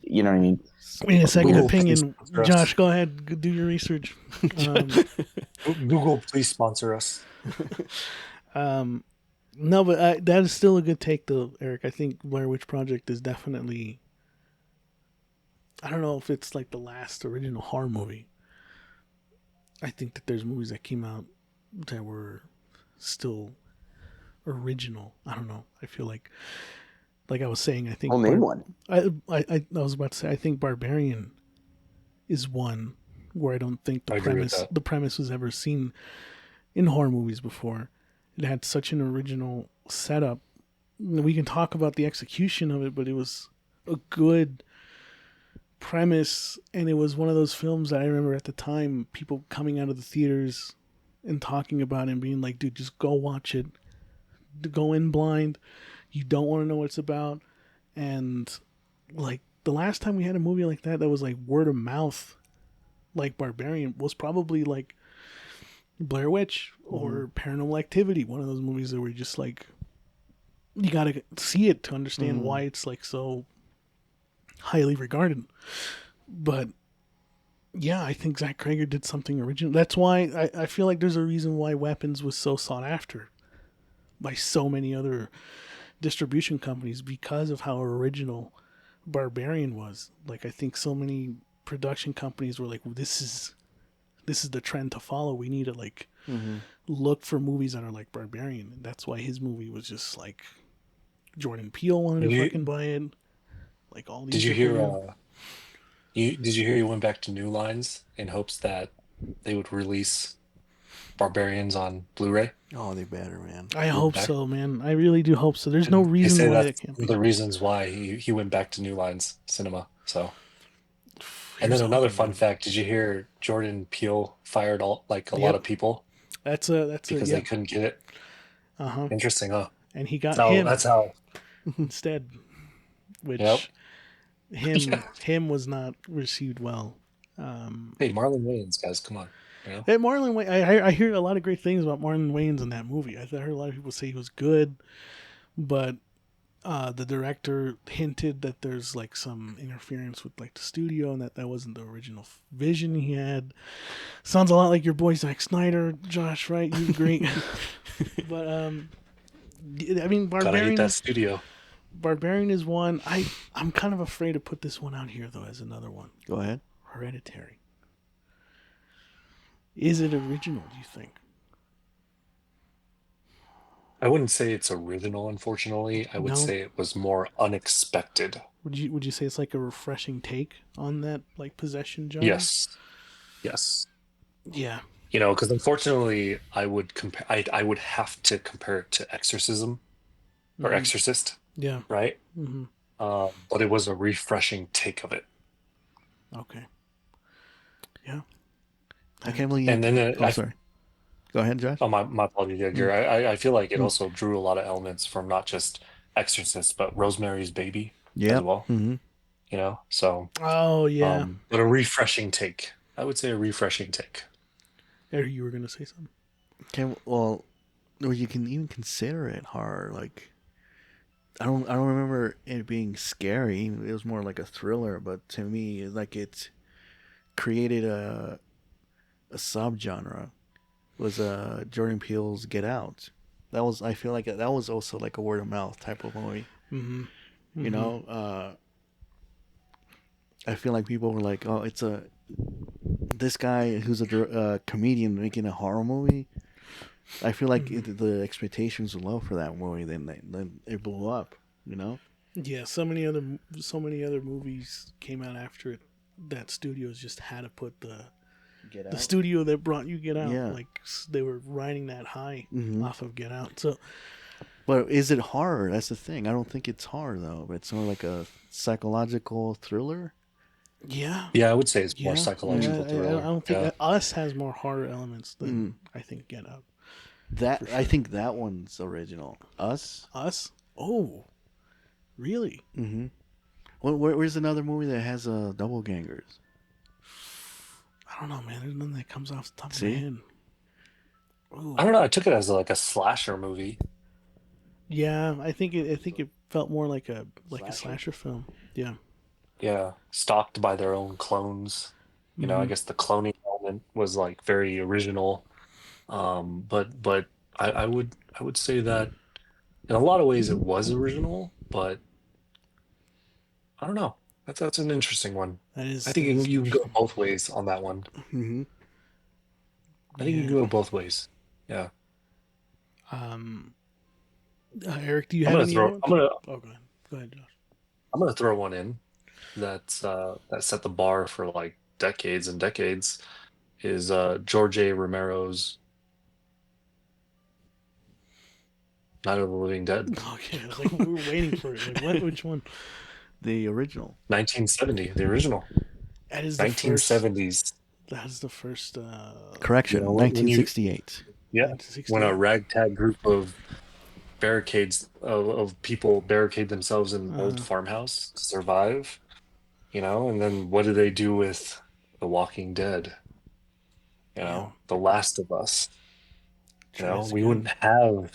You know what I mean? In a second Google, opinion, please sponsor us. Josh, go ahead, do your research. Google, please sponsor us. No, but that is still a good take, though, Eric. I think Blair Witch Project is definitely. I don't know if it's like the last original horror movie. I think that there's movies that came out that were still original. I don't know. I feel like I was saying, I think. I'll name one. I was about to say, I think Barbarian is one where I don't think I agree with that. the premise was ever seen in horror movies before. It had such an original setup. We can talk about the execution of it, but it was a good premise, and it was one of those films that I remember at the time people coming out of the theaters and talking about it and being like, dude, just go watch it. Go in blind. You don't want to know what it's about. And like the last time we had a movie like that was like word of mouth, like Barbarian, was probably like Blair Witch or Paranormal Activity, one of those movies that were just like, you gotta see it to understand why it's like so highly regarded. But yeah, I think Zach Cregger did something original. That's why I feel like there's a reason why Weapons was so sought after by so many other distribution companies, because of how original Barbarian was. Like, I think so many production companies were like, this is the trend to follow. We need to like look for movies that are like Barbarian. And that's why his movie was just like, Jordan Peele wanted to fucking buy it. Like all these. Did you hear? Did you hear he went back to New Lines in hopes that they would release Barbarians on Blu-ray? Oh, they better, man. I hope so, man. I really do hope so. There's no reason why it can't be. One of the reasons why he went back to New Lines Cinema. So. And then another fun fact: did you hear Jordan Peele fired a lot of people? That's because they couldn't get it. Interesting, huh? And he got him. him. That's how instead, which him was not received well. Hey, Marlon Wayans, guys, come on. You know? Hey, Marlon Wayans. I hear a lot of great things about Marlon Wayans in that movie. I heard a lot of people say he was good, but the director hinted that there's like some interference with like the studio and that wasn't the original vision he had. Sounds a lot like your boy Zack Snyder, Josh, right? You agree? But I mean, Barbarian. Gotta hate that studio. Barbarian is one. I'm kind of afraid to put this one out here though as another one. Go ahead. Hereditary. Is it original, do you think? I wouldn't say it's original, unfortunately. I would say it was more unexpected. Would you say it's like a refreshing take on that like possession genre? Yes. Yeah. You know, because unfortunately, I would have to compare it to Exorcism or Exorcist. Yeah. Right. But it was a refreshing take of it. Okay. Yeah. I can't believe. And then sorry. Go ahead, Josh. Oh, my apologies, Edgar. I feel like it also drew a lot of elements from not just Exorcist, but Rosemary's Baby as well. Mm-hmm. You know, so. Oh yeah. But a refreshing take. I would say a refreshing take. Eric, you were gonna say something. Okay, well, or you can even consider it horror. Like, I don't remember it being scary. It was more like a thriller. But to me, like it created a subgenre. Was Jordan Peele's Get Out. I feel like that was also like a word of mouth type of movie. You know, I feel like people were like, "Oh, it's this guy who's a comedian making a horror movie." I feel like the expectations were low for that movie. Then it blew up. You know. Yeah, so many other movies came out after it that studios just had to put the studio that brought you Get Out. Yeah. Like they were riding that high off of Get Out. So, but is it horror? That's the thing. I don't think it's horror though. But it's more like a psychological thriller. Yeah. Yeah, I would say it's more psychological thriller. I don't think Us has more horror elements than I think Get Out. Sure. I think that one's original. Us. Oh, really? Mm-hmm. Where's another movie that has doppelgangers? I don't know, man. There's nothing that comes off the top of my head. Ooh. I don't know. I took it as like a slasher movie. Yeah, I think it felt more like a slasher film. Yeah. stalked by their own clones. You know, I guess the cloning element was like very original. But I would say that in a lot of ways it was original, but I don't know. That's an interesting one. That is. I think you can go both ways on that one. Mm-hmm. I think you can go both ways. Yeah. Eric, do you have any other ones? I'm gonna Oh, go ahead. Go ahead, Josh. I'm gonna throw one in that set the bar for like decades and decades is George A. Romero's Night of the Living Dead. Okay, I was like, we were waiting for it. Like, what? Which one? The original. 1970, the original. That is the 1970s. That's the first. Correction, 1968. Yeah, when a ragtag group of of people barricade themselves in an old farmhouse to survive, and then what do they do with The Walking Dead? The Last of Us. We wouldn't have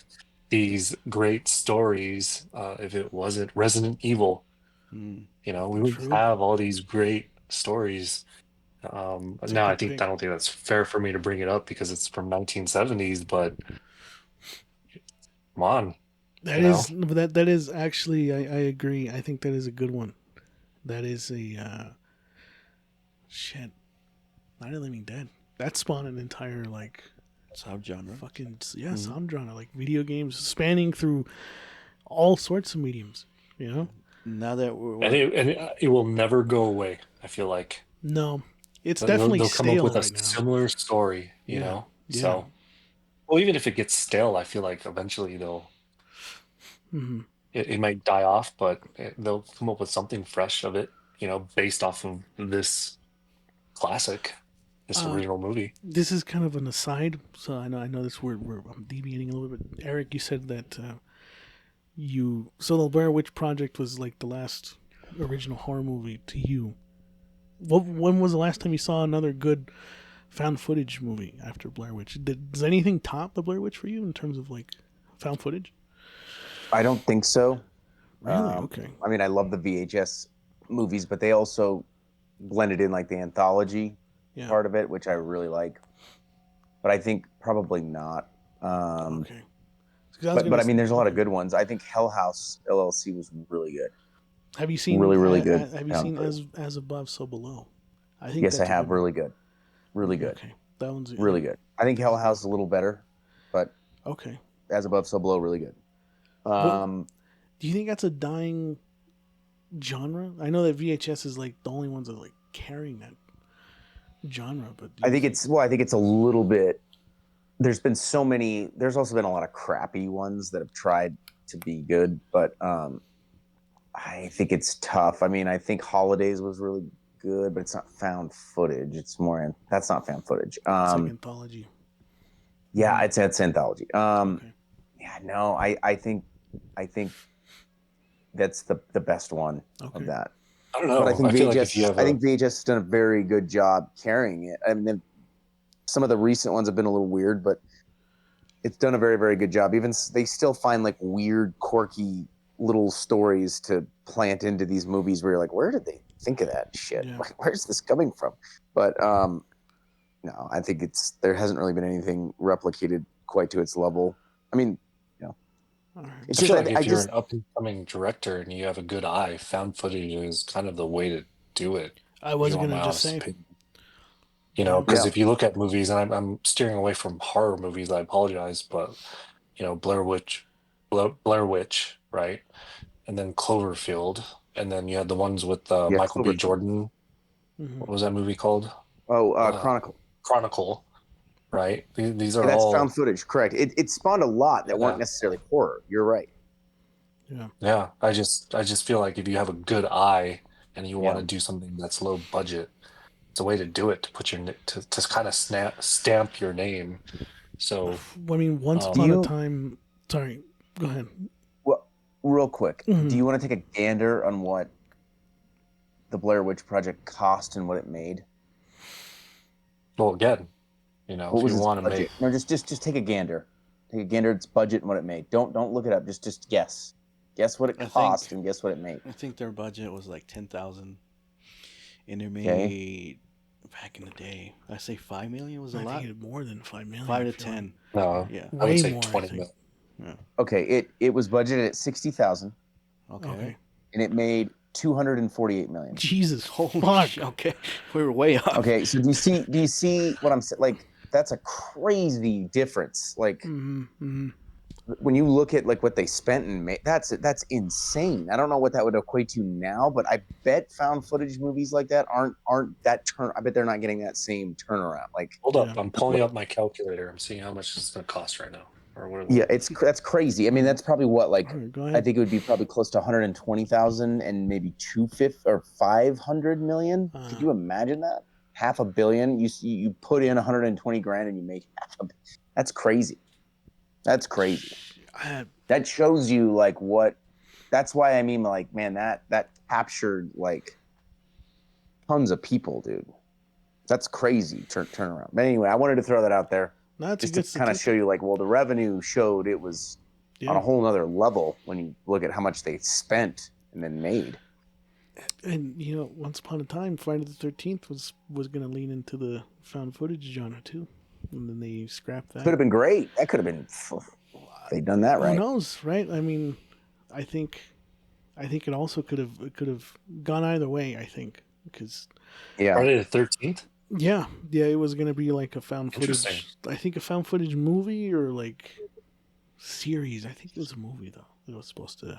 these great stories if it wasn't Resident Evil. We wouldn't have all these great stories. Now I don't think that's fair for me to bring it up because it's from 1970s, but come on. That is actually I agree. I think that is a good one. That is a shit. Night of the Living Dead. That spawned an entire like subgenre. Fucking subgenre, like video games spanning through all sorts of mediums. Now that it will never go away. I feel like no, it's definitely they'll come up with a similar story. So well, even if it gets stale, I feel like eventually they'll. Mm-hmm. It might die off, but they'll come up with something fresh of it, based off of this classic, this original movie. This is kind of an aside, so I know this I'm deviating a little bit. Eric, you said that so the Blair Witch Project was like the last original horror movie to you. When was the last time you saw another good found footage movie after Blair Witch? Does anything top the Blair Witch for you in terms of like found footage? I don't think so. Really? Okay. I mean, I love the VHS movies, but they also blended in like the anthology part of it, which I really like. But I think probably not. Okay. But I mean, there's a lot of good ones. I think Hell House LLC was really good. Have you seen really good? Have you seen As Above, So Below? I think yes, I have. Really good. Really good. Okay, that one's really good. I think Hell House is a little better, but okay. As Above, So Below, really good. Do you think that's a dying genre? I know that VHS is like the only ones that are like carrying that genre, but I think it's a little bit. There's been so many. There's also been a lot of crappy ones that have tried to be good, but I think it's tough. I mean, I think Holidays was really good, but it's not found footage. It's more that's not found footage. It's like anthology. Yeah, it's anthology. Okay. Yeah, no, I think that's the best one of that. I don't know. But I think feel VHS. like if you have I think VHS has done a very good job carrying it. I mean, some of the recent ones have been a little weird, but it's done a very, very good job. Even they still find like weird, quirky little stories to plant into these movies where you're like, where did they think of that shit? Yeah. Where's this coming from? But no, I think there hasn't really been anything replicated quite to its level. I mean, it's just like if you're an up and coming director and you have a good eye, found footage is kind of the way to do it. I was going to just say, because if you look at movies, and I'm steering away from horror movies, I apologize, but Blair Witch, right, and then Cloverfield, and then you had the ones with Michael B. Jordan. Mm-hmm. What was that movie called? Chronicle. Chronicle. Right. These are that's all found footage. Correct. It spawned a lot that weren't necessarily horror. You're right. Yeah. Yeah. I just feel like if you have a good eye and you want to do something that's low budget, it's a way to do it, to put to kind of stamp your name. So I mean, once upon a time. Sorry. Go ahead. Well, real quick, do you want to take a gander on what the Blair Witch Project cost and what it made? Well, again. What was its budget? No, just take a gander. Take a gander at its budget and what it made. Don't look it up. Just guess. Guess what it cost and guess what it made. I think their budget was like $10,000 and it made back in the day. I say 5 million was a I lot. think it more than 5 million. 5 to 10. No, Yeah. I would Way say more, I 20 think. million. Yeah. Okay, it was budgeted at 60,000, Okay. and it made 248 million. Jesus, Holy fuck. shit. Okay, we were way off. Okay, so do you see what I'm saying? Like, that's a crazy difference. Like, when you look at like what they spent and made, that's insane. I don't know what that would equate to now, but I bet found footage movies like that aren't that I bet they're not getting that same turnaround. Like, Hold up, I'm pulling up my calculator. I'm seeing how much it's going to cost right now, or whatever. yeah, that's crazy. I mean, that's probably what, like, Go I ahead. think it would be probably close to 120,000 and maybe 250 or 500 million. Could you imagine that? $500 million. You put in 120 grand and you make that's crazy. That's crazy. That shows you like what. That's why I mean, like, man, that captured like tons of people, dude. That's crazy turnaround. But anyway, I wanted to throw that out there just to kind of show you, like, well, the revenue showed it was on a whole nother level when you look at how much they spent and then made. And you know, once upon a time, Friday the 13th was going to lean into the found footage genre too, and then they scrapped that. Could have been great. That could have been. They'd done that right. Who knows, right? I mean, I think it also could have gone either way. I think because Friday the 13th. Yeah, it was gonna be like a found footage. I think a found footage movie or like series. I think it was a movie though. It was supposed to.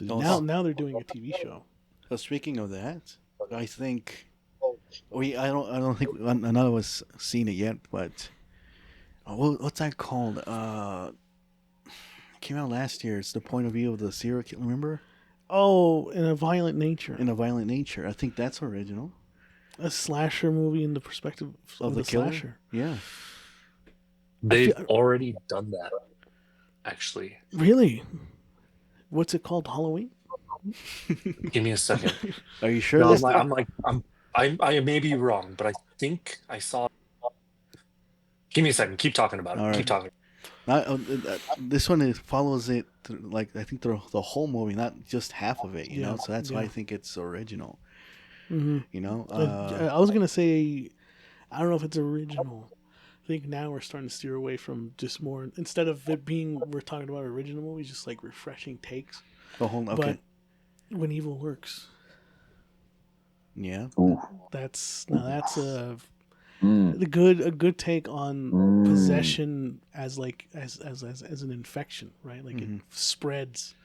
Now they're doing a TV show. Well, speaking of that, I think I don't think none of us seen it yet, but what's that called? Came out last year. It's the point of view of the serial killer. Remember? Oh, In a Violent Nature. In a Violent Nature. I think that's original. A slasher movie in the perspective of the killer? slasher. Yeah. They've already done that, actually. Really? What's it called? Halloween? Give me a second. Are you sure? No, I may be wrong, but I think I saw. Give me a second. Keep talking about it. All right. Keep talking. This one follows it like I think the whole movie, not just half of it. You know, so that's why I think it's original. Mm-hmm. You know, I was gonna say, I don't know if it's original. I think now we're starting to steer away from just more, instead of it being, we're talking about original movies, just like refreshing takes. Okay. But When Evil Lurks. Yeah. Ooh. That's a good take on possession as like as an infection, right? Like it spreads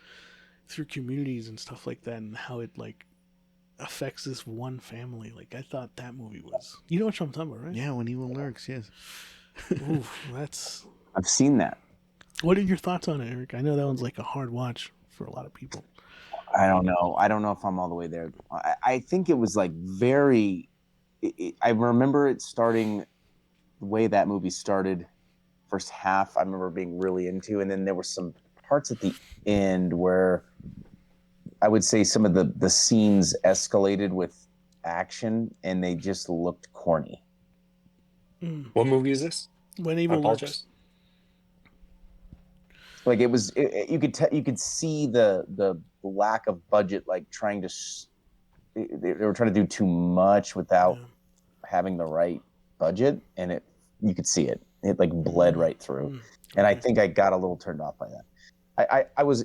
through communities and stuff like that, and how it like affects this one family. Like, I thought that movie was, you know what I'm talking about, right? Yeah, When Evil Lurks. Yes. Oof, that's. I've seen that. What are your thoughts on it, Eric? I know that one's like a hard watch for a lot of people. I don't know if I'm all the way there. I think it was like very. I remember it starting the way that movie started. First half, I remember being really into, and then there were some parts at the end where I would say some of the scenes escalated with action, and they just looked corny. What movie is this? When Evil Lurks. Like, it was, you could see the lack of budget, like trying to. They were trying to do too much without having the right budget, and you could see it. It like bled right through, and I think I got a little turned off by that. I was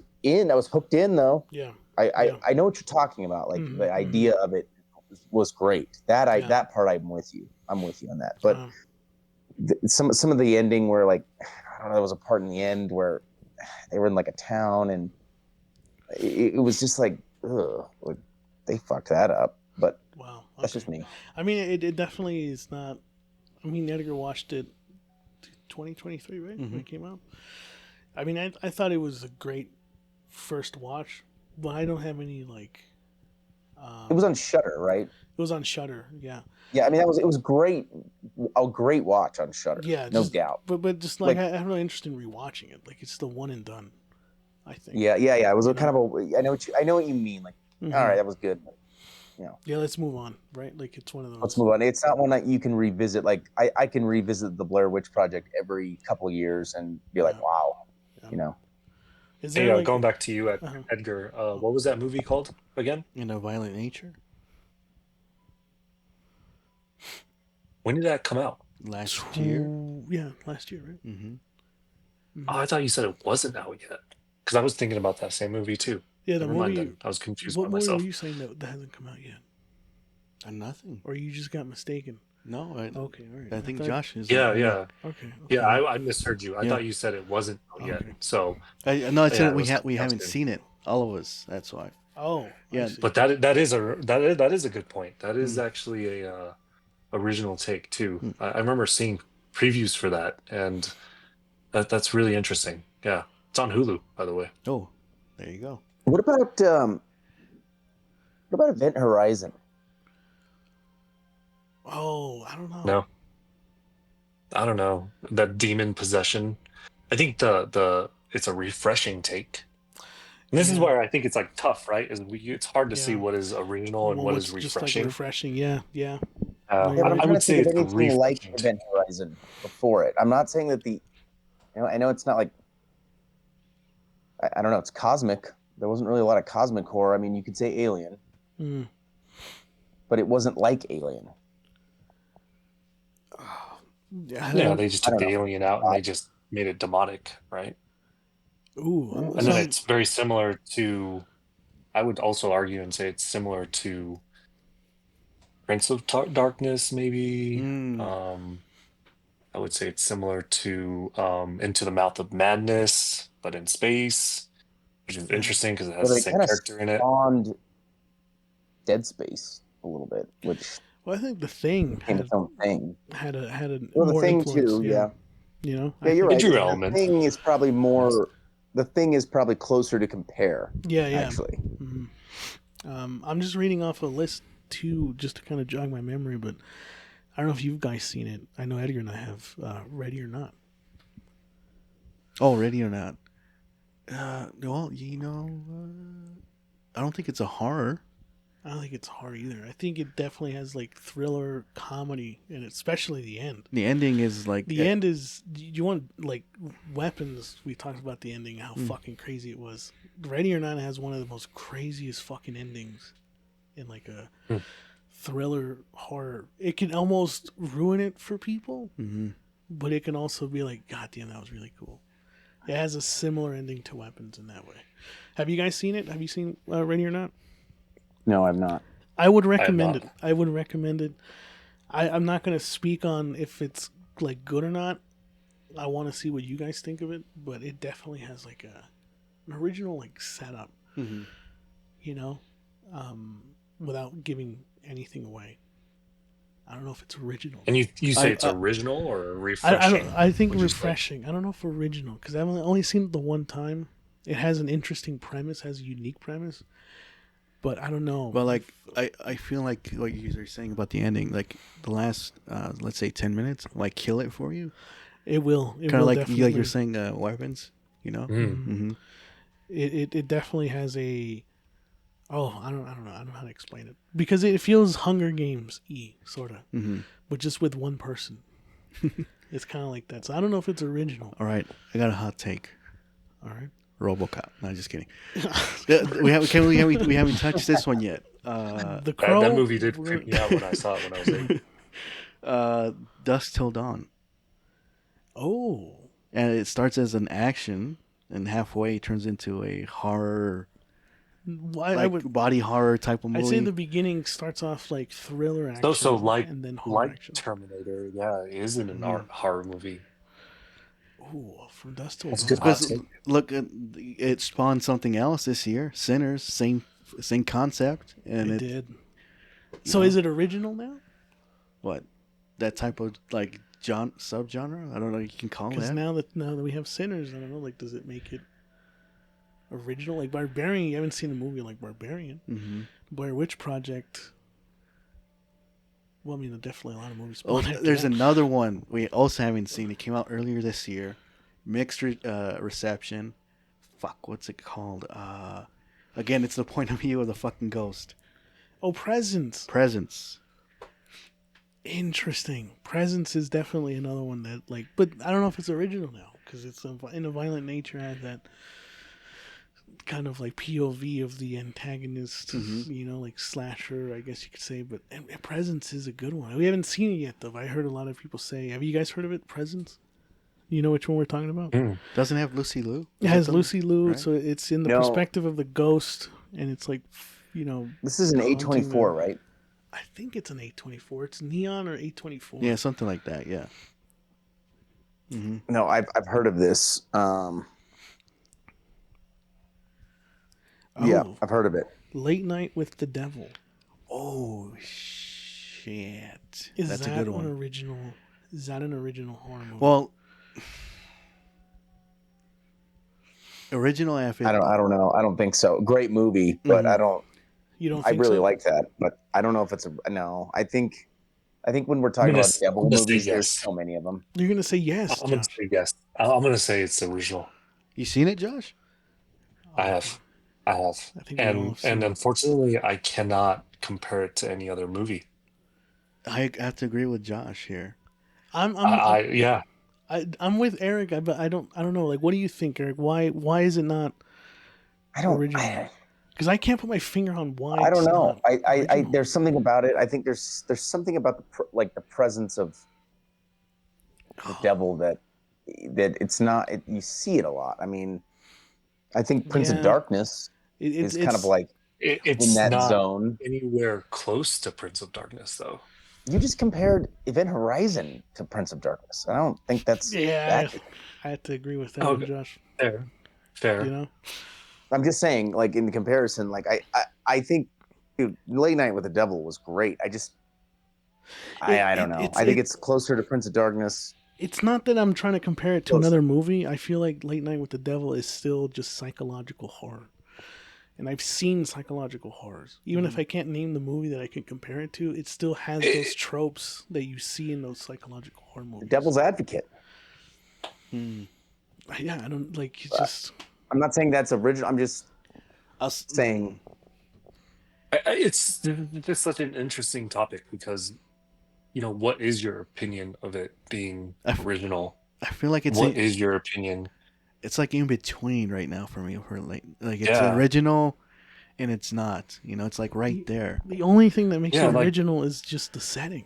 hooked in though. Yeah. I know what you're talking about. Like the idea of it was great. That part I'm with you. I'm with you on that. But some of the ending where, like, I don't know, there was a part in the end where they were in like a town, and it was just like, ugh, like, they fucked that up. But wow, that's just me. I mean, it definitely is not. I mean, Edgar watched it 2023, right? When it came out. I mean, I thought it was a great first watch, but I don't have any like. It was on Shudder, right? It was on Shudder, yeah. Yeah, I mean, it was great, a great watch on Shudder. Yeah, no doubt. But just like I have no interest in rewatching it. Like, it's the one and done, I think. Yeah. It was kind of a. I know what you mean. Like, all right, that was good. But, Yeah, let's move on. Right, like, it's one of those. Let's move on. It's not one that you can revisit. Like, I can revisit the Blair Witch Project every couple of years and be like, wow, Is there like, going back to you, Edgar. What was that movie called again? In a Violent Nature. When did that come out? Last year. Yeah, last year, right? Mm-hmm. Oh, I thought you said it wasn't out yet. Because I was thinking about that same movie too. Yeah, the Never mind movie. then. I was confused What by movie were myself. you saying that hasn't come out yet? Nothing. Or you just got mistaken? No. Okay, all right. I think Josh is. Yeah, yeah. Okay. Yeah, I misheard you. I Yeah. thought you said it wasn't out yet. Okay. So I said yeah, we I was haven't seen it. All of us. That's why. Oh, Yeah, I see. But that is a good point. That is actually a original take too. I remember seeing previews for that, and that's really interesting. Yeah, it's on Hulu, by the way. Oh, there you go. What about Event Horizon? Oh, I don't know. No, I don't know. That demon possession. I think the it's a refreshing take. And this is where I think it's like tough, right? It's hard to see what is original and what is what's just refreshing. like refreshing. Yeah. Yeah, but I'm I trying would to say think of it's a anything like refreshing Event Horizon before it. I'm not saying that I know it's not like, I don't know, it's cosmic. There wasn't really a lot of cosmic horror. I mean, you could say Alien, but it wasn't like Alien. Yeah, they just took the alien out and they just made it demonic, right? Ooh, and then it's very similar to. I would also argue and say it's similar to Prince of Darkness, maybe. I would say it's similar to Into the Mouth of Madness, but in space, which is interesting because it has the same character in it. Spawned Dead Space a little bit, which I think The Thing had its own thing. Had a well, more The Thing influence, too, yeah. You know, yeah, you're right. Drew The elements. Thing is probably more. The Thing is probably closer to compare. Yeah. Actually, I'm just reading off a list too, just to kind of jog my memory, but I don't know if you guys seen it. I know Eddie and I have. Ready or Not. Oh, Ready or Not. Well, I don't think it's a horror. I don't think it's horror either. I think it definitely has like thriller comedy in it, especially the end. The ending is like end is you want like weapons. We talked about the ending, how fucking crazy it was. Ready or Not has one of the most craziest fucking endings in like a thriller horror. It can almost ruin it for people, but it can also be like, God damn, that was really cool. It has a similar ending to Weapons in that way. Have you guys seen it? Have you seen Ready or Not? no, I've not. I would recommend it. I would recommend it. I'm not going to speak on if it's like good or not. I want to see what you guys think of it, but it definitely has like an original like setup, you know, without giving anything away. I don't know if it's original. And you say it's original or refreshing? I think refreshing. I don't know if original because I've only seen it the one time. It has an interesting premise, has a unique premise. But I don't know. Well, like I feel like what you were saying about the ending, like the last, let's say 10 minutes, like kill it for you. It will. Kind of like you're saying, Weapons. You know. It definitely has a. Oh, I don't know. I don't know how to explain it because it feels Hunger Games sort of, but just with one person. It's kind of like that. So I don't know if it's original. All right, I got a hot take. All right. RoboCop. No, just kidding. we haven't touched this one yet. The Crow. That movie did freak me out when I saw it when I was 8. Dusk Till Dawn. Oh. And it starts as an action, and halfway turns into a horror, body horror type of movie. I'd say the beginning starts off like thriller action, So like and then horror action. Terminator, yeah, it is an horror movie. Ooh, from Dusk Till Dawn. Because look, it spawned something else this year. Sinners, same concept, and it did. So is it original now? What? That type of like subgenre? I don't know. You can call it that. Because now that we have Sinners, I don't know. Like, does it make it original? Like Barbarian, you haven't seen a movie like Barbarian. Blair Witch Project. Well, I mean, definitely a lot of movies. There's another one we also haven't seen. It came out earlier this year. Mixed reception. Fuck, what's it called? Again, it's the point of view of the fucking ghost. Oh, Presence. Interesting. Presence is definitely another one that, like, but I don't know if it's original now because it's in a violent nature. Has that kind of like POV of the antagonist, like slasher, I guess you could say. But and Presence is a good one. We haven't seen it yet, though. But I heard a lot of people say. Have you guys heard of it? Presence? You know which one we're talking about? Doesn't it have Lucy Liu? It has Lucy Liu, right? so it's in the perspective of the ghost, and it's like, This is an A24, right? I think it's an A24. It's Neon or A24. Yeah, something like that. Yeah. Mm-hmm. No, I've heard of this. Yeah, I've heard of it. Late Night with the Devil. Oh shit! That's a good one. Is that an original horror movie? Well, original. I don't know. I don't think so. Great movie, but I don't. You don't? I think really so? like that, but I don't know if it's no. I think when we're talking about devil movies, there's so many of them. You're gonna say yes. I'm gonna say yes. I'm gonna say it's the original. You seen it, Josh? I have. I think and unfortunately, I cannot compare it to any other movie. I have to agree with Josh here. I'm with Eric, but I don't know. Like, what do you think, Eric? Why is it not? Original? Because I can't put my finger on why. I don't know. I there's something about it. I think there's something about the presence of the devil that it's not. You see it a lot. I mean, I think Prince of Darkness is kind of like it's in that not zone. Anywhere close to Prince of Darkness, though. You just compared Event Horizon to Prince of Darkness. I don't think that's I have to agree with that, one, Josh. Fair. I'm just saying, like in the comparison, like I think Late Night with the Devil was great. I don't know. I think it's closer to Prince of Darkness. It's not that I'm trying to compare it to another movie. I feel like Late Night with the Devil is still just psychological horror. And I've seen psychological horrors. Even if I can't name the movie that I can compare it to, it still has those tropes that you see in those psychological horror movies. The Devil's Advocate. Yeah, I don't like. It's just. I'm not saying that's original. I'm just saying. It's such an interesting topic because, what is your opinion of it being original? I feel like it's. What is your opinion? It's like in between right now for me. For like it's original, and it's not. It's like right there. The only thing that makes it original is just the setting.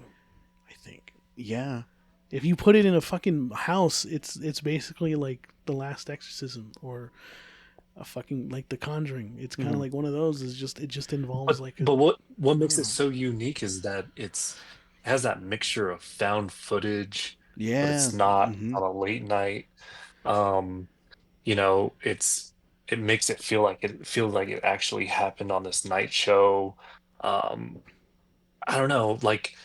I think. Yeah. If you put it in a fucking house, it's basically like The Last Exorcism or a fucking like The Conjuring. It's kind of like one of those. It just involves But what makes it so unique is that it has that mixture of found footage. Yeah. But it's not on a late night. It makes it feel like it actually happened on this night show. I don't know. Like,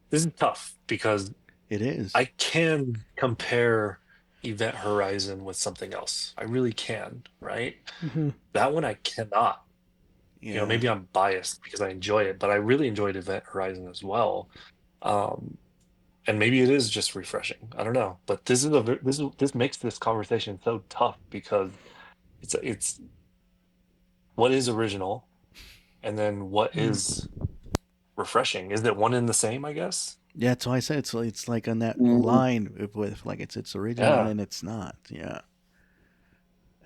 this is tough because it is. I can compare Event Horizon with something else. I really can, right? That one I cannot. Yeah. Maybe I'm biased because I enjoy it, but I really enjoyed Event Horizon as well. And maybe it is just refreshing. I don't know, but this makes this conversation so tough because it's what is original, and then what is refreshing. Is it one and the same? I guess. Yeah, that's why I said it's like on that line with like it's original and it's not. Yeah.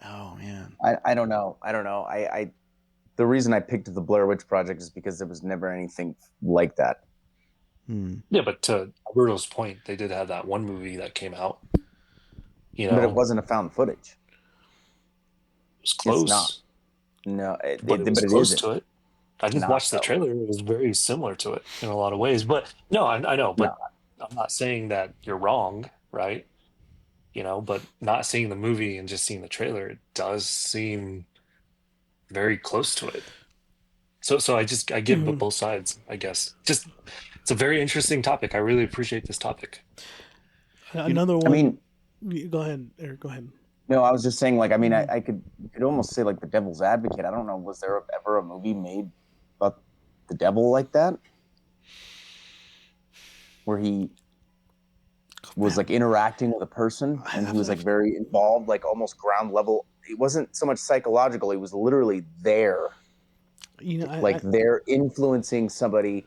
Oh man. I don't know. I the reason I picked the Blair Witch Project is because there was never anything like that. Yeah, but to Alberto's point, they did have that one movie that came out. But it wasn't a found footage. It was close. It's not. No, but it was close to it. I just watched the trailer. It was very similar to it in a lot of ways. But no, I know. But I'm not saying that you're wrong, right? But not seeing the movie and just seeing the trailer, it does seem very close to it. So I give both sides, I guess. Just it's a very interesting topic. I really appreciate this topic. Another one. I mean, go ahead, Eric. Go ahead. No, I was just saying, like, I mean, I could almost say like The Devil's Advocate. I don't know, was there ever a movie made about the devil like that, where he was like interacting with a person and he was like very involved, like almost ground level. It wasn't so much psychological; he was literally there. They're influencing somebody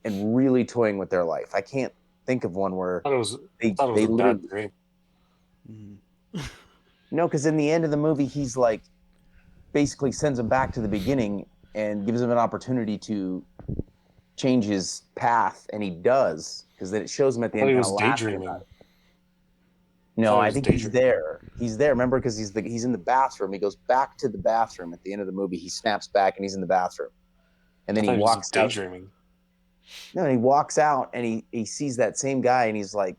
and really toying with their life. I can't think of one where they a bad dream. No, because in the end of the movie, he's like basically sends him back to the beginning and gives him an opportunity to change his path, and he does, because then it shows him at the end He kind was of laughing daydreaming. about it. No, I think he's daydreaming. there. He's there. Remember, because he's in the bathroom. He goes back to the bathroom at the end of the movie. He snaps back and he's in the bathroom, and then he walks out. Daydreaming. No, he walks out and he sees that same guy, and he's like,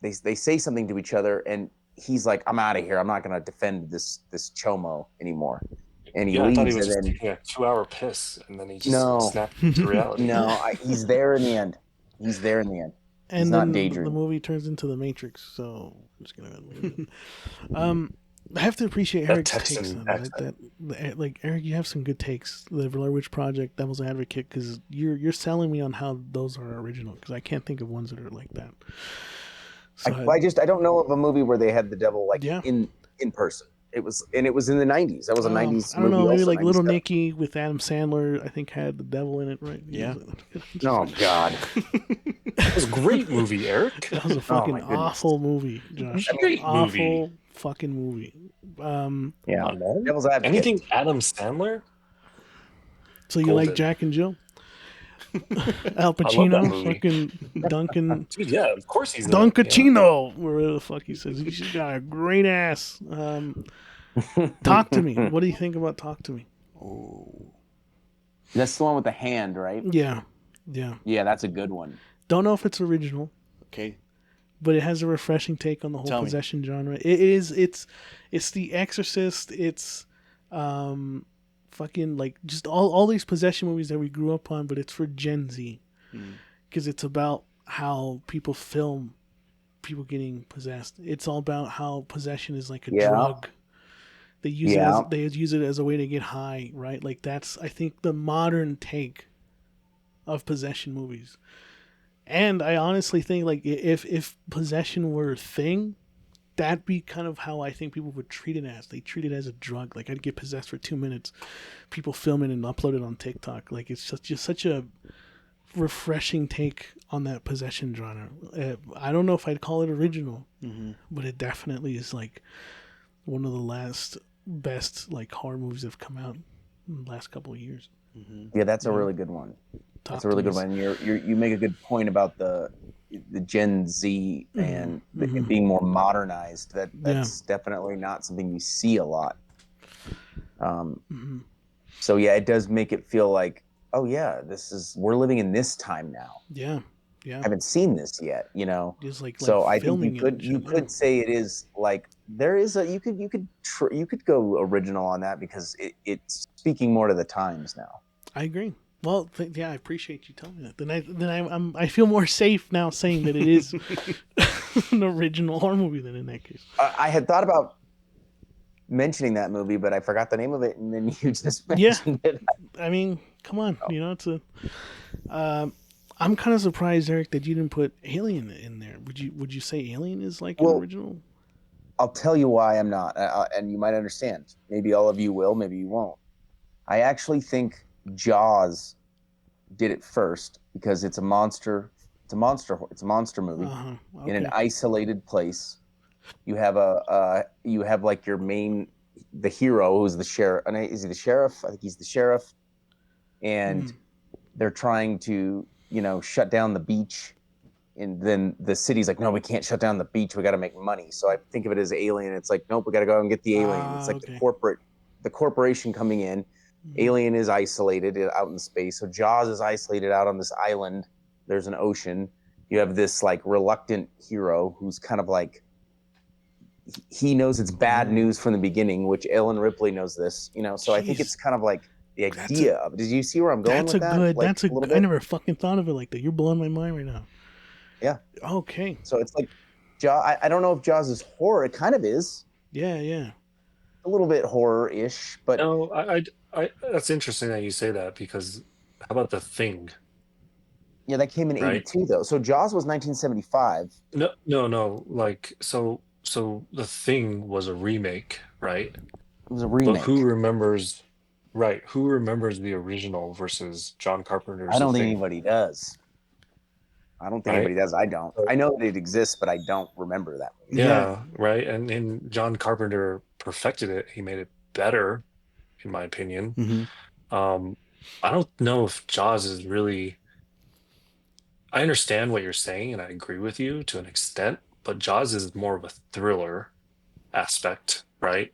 they say something to each other, and he's like, I'm out of here. I'm not going to defend this chomo anymore. And he leaves. I thought he was and just then taking a 2-hour piss, and then he just snapped into reality. No, he's there in the end. He's there in the end. And he's then not daydreaming. The movie turns into the Matrix. So I'm just gonna. I have to appreciate Eric's takes on that. Like Eric, you have some good takes. The Blair Witch Project, Devil's Advocate, because you're selling me on how those are original. Because I can't think of ones that are like that. So I don't know of a movie where they had the devil in person. It was in the 90s. That was a 90s. I don't know. Maybe like 97. Little Nicky with Adam Sandler. I think had the devil in it, right? Yeah. Oh God. It was a great movie, Eric. That was a fucking awful movie, Josh. Awful fucking movie. Yeah. Devil's Advocate. Anything Adam Sandler? So you like Jack and Jill? Al Pacino, fucking Duncan. Dude, yeah, of course he's Dunkachino, wherever the fuck he says. He's got a great ass. Talk to Me. What do you think about Talk to Me? Oh, that's the one with the hand, right? Yeah. Yeah, that's a good one. Don't know if it's original. Okay. But it has a refreshing take on the whole possession genre. It's The Exorcist. It's fucking like just all these possession movies that we grew up on, but it's for Gen Z because it's about how people film people getting possessed. It's all about how possession is like a drug. They use it as a way to get high, right? Like that's I think the modern take of possession movies. And I honestly think like if possession were a thing, that'd be kind of how I think people would treat it as. They treat it as a drug. Like I'd get possessed for 2 minutes, people film it and upload it on TikTok. Like it's just such a refreshing take on that possession genre. I don't know if I'd call it original, but it definitely is like one of the best like horror movies that have come out in the last couple of years. Yeah, that's a really good one. That's a really good one. You make a good point about the Gen Z and it being more modernized. That's definitely not something you see a lot. So yeah, it does make it feel like, oh yeah, we're living in this time now. Yeah. I haven't seen this yet, you know. Just like so I think you could say it is like there is you could go original on that because it's speaking more to the times now. I agree. Well, I appreciate you telling me that. Then I feel more safe now saying that it is an original horror movie than in that case. I had thought about mentioning that movie, but I forgot the name of it, and then you just mentioned it. I mean, come on, it's a. I'm kind of surprised, Eric, that you didn't put Alien in there. Would you say Alien is like an original? I'll tell you why I'm not, and you might understand. Maybe all of you will, maybe you won't. I actually think Jaws did it first because it's a monster movie in an isolated place. You have like your the hero who's the sheriff. Is he the sheriff? I think he's the sheriff. And they're trying to, shut down the beach. And then the city's like, no, we can't shut down the beach. We got to make money. So I think of it as Alien. It's like, nope, we got to go out and get the alien. It's like the corporation coming in. Alien is isolated out in space. So Jaws is isolated out on this island. There's an ocean. You have this like reluctant hero who's kind of like, he knows it's bad news from the beginning, which Ellen Ripley knows this, So I think it's kind of like the idea of it. Did you see where I'm going with that? I never fucking thought of it like that. You're blowing my mind right now. Yeah. Okay. So it's like Jaws. I don't know if Jaws is horror. It kind of is. Yeah. A little bit horror-ish, but no, I that's interesting that you say that because how about The Thing? Yeah, that came in 82 though. So Jaws was 1975. No. Like so The Thing was a remake, right? It was a remake. But who remembers the original versus John Carpenter's? I don't think anybody does. I don't. I know that it exists, but I don't remember that movie. Yeah, right. And John Carpenter perfected it. He made it better. in my opinion. Mm-hmm. I don't know if Jaws is really. I understand what you're saying, and I agree with you to an extent, but Jaws is more of a thriller aspect, right?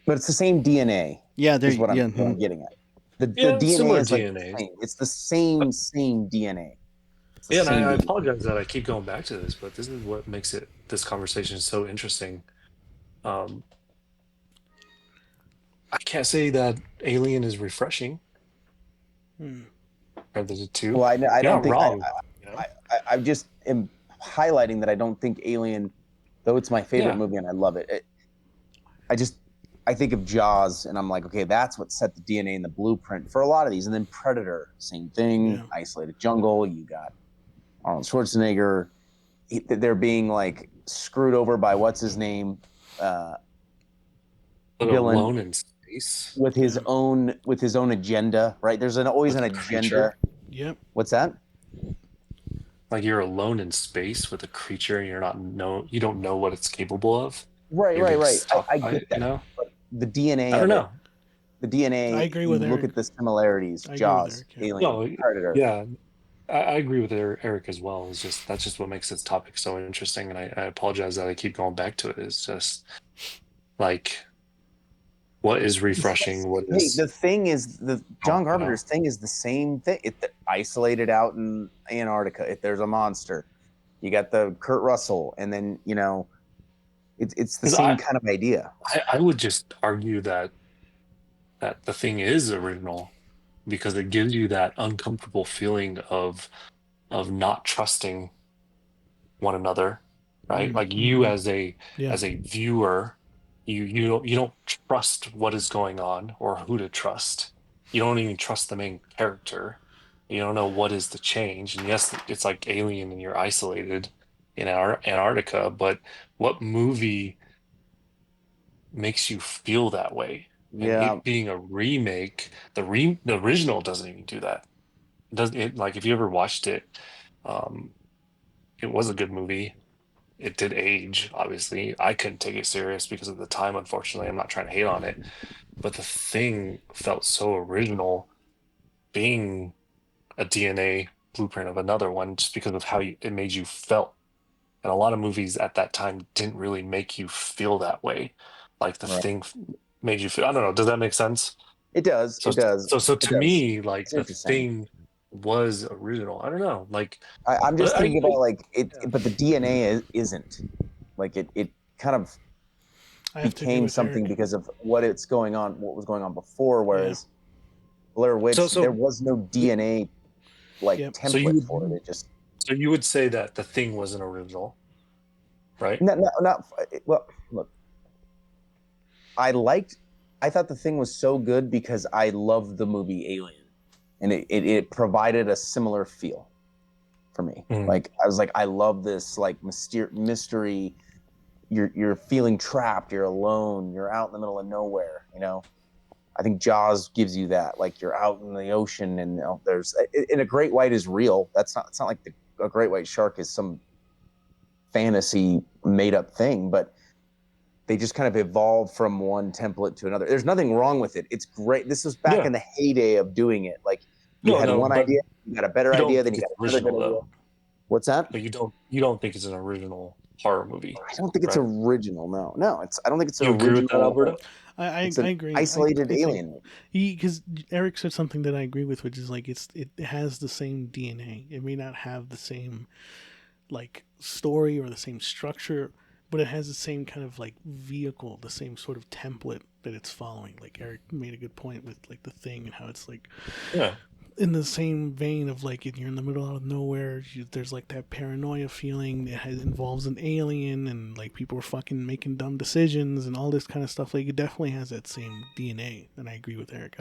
But it's the same DNA. Yeah, there. Is what Yeah. I'm getting at. The Yeah, DNA similar is like the DNA. same. It's the same DNA. It's the Yeah, and same I DNA. apologize that I keep going back to this, but this is what makes this conversation so interesting. Um, I can't say that Alien is refreshing compared to the two. Well, I You're don't not think wrong, you know? I just am highlighting that I don't think Alien, though it's my favorite Yeah. movie and I love it. I think of Jaws and I'm like, okay, that's what set the DNA and the blueprint for a lot of these. And then Predator, same thing. Yeah. Isolated Jungle. You got Arnold Schwarzenegger. They're being like screwed over by what's his name, But villain alone in space, with his own agenda. Right? There's always with an a agenda. creature. Yep. What's that? Like you're alone in space with a creature, and you don't know what it's capable of. Right. You're being I stalked by get it, that. you know? But the DNA I don't of it, know. the DNA. I agree You with look Eric. at the similarities: I agree with Jaws, Eric. Yeah. Alien, No, Predator. yeah, I agree with Eric as well. It's just that's just what makes this topic so interesting, and I apologize that I keep going back to it. It's just like what is refreshing, what Hey, is the thing is, the oh, John you know? Carpenter's thing is the same thing. It's isolated out in Antarctica. If there's a monster, you got the Kurt Russell, and then it's the 'Cause same kind of idea. I would just argue that the thing is original because it gives you that uncomfortable feeling of not trusting one another, right? Like you as a Yeah. viewer, you don't trust what is going on or who to trust. You don't even trust the main character. You don't know what is the change. And yes, it's like Alien and you're isolated in Antarctica, but what movie makes you feel that way? And Yeah, it being a remake, the original doesn't even do that. It doesn't it like if you ever watched it, um, it was a good movie. It did age, obviously. I couldn't take it serious because of the time, unfortunately. I'm not trying to hate on it, but the thing felt so original, being a DNA blueprint of another one, just because of how it made you felt. And a lot of movies at that time didn't really make you feel that way. Like the right. thing made you feel. I don't know. Does that make sense? It does. So, It does. so It to does. me, I like see the what you're saying. thing was original. I don't know. Like, I'm just but thinking about like it, yeah. but the DNA isn't like it kind of I have to agree became with something Eric. because of what was going on before. Yeah. Whereas Blair Witch, So there was no DNA like Yep. so template for it. It just you would say that the thing was an original, right? not well. Look, I thought the thing was so good because I loved the movie Alien, and it provided a similar feel for me. Mm. Like I was like, I love this like mystery. You're feeling trapped. You're alone. You're out in the middle of nowhere. I think Jaws gives you that. Like you're out in the ocean, and and a great white is real. It's not like a great white shark is some fantasy made up thing, but they just kind of evolved from one template to another. There's nothing wrong with it. It's great. This was back Yeah. in the heyday of doing it. Like you had one but idea, you got a better you don't idea, then think you it's got another original good idea. though. What's that? But you don't think it's an original horror movie. I don't think it's right? original. No. I don't think it's an You agree original. with that, Alberto? I It's an agree. isolated I think alien movie. because Eric said something that I agree with, which is like it has the same DNA. It may not have the same like story or the same structure, but it has the same kind of like vehicle, the same sort of template that it's following. Like Eric made a good point with like the thing and how it's like Yeah. in the same vein of like you're in the middle of nowhere. There's like that paranoia feeling that involves an alien and like people are fucking making dumb decisions and all this kind of stuff. Like it definitely has that same DNA, and I agree with Eric.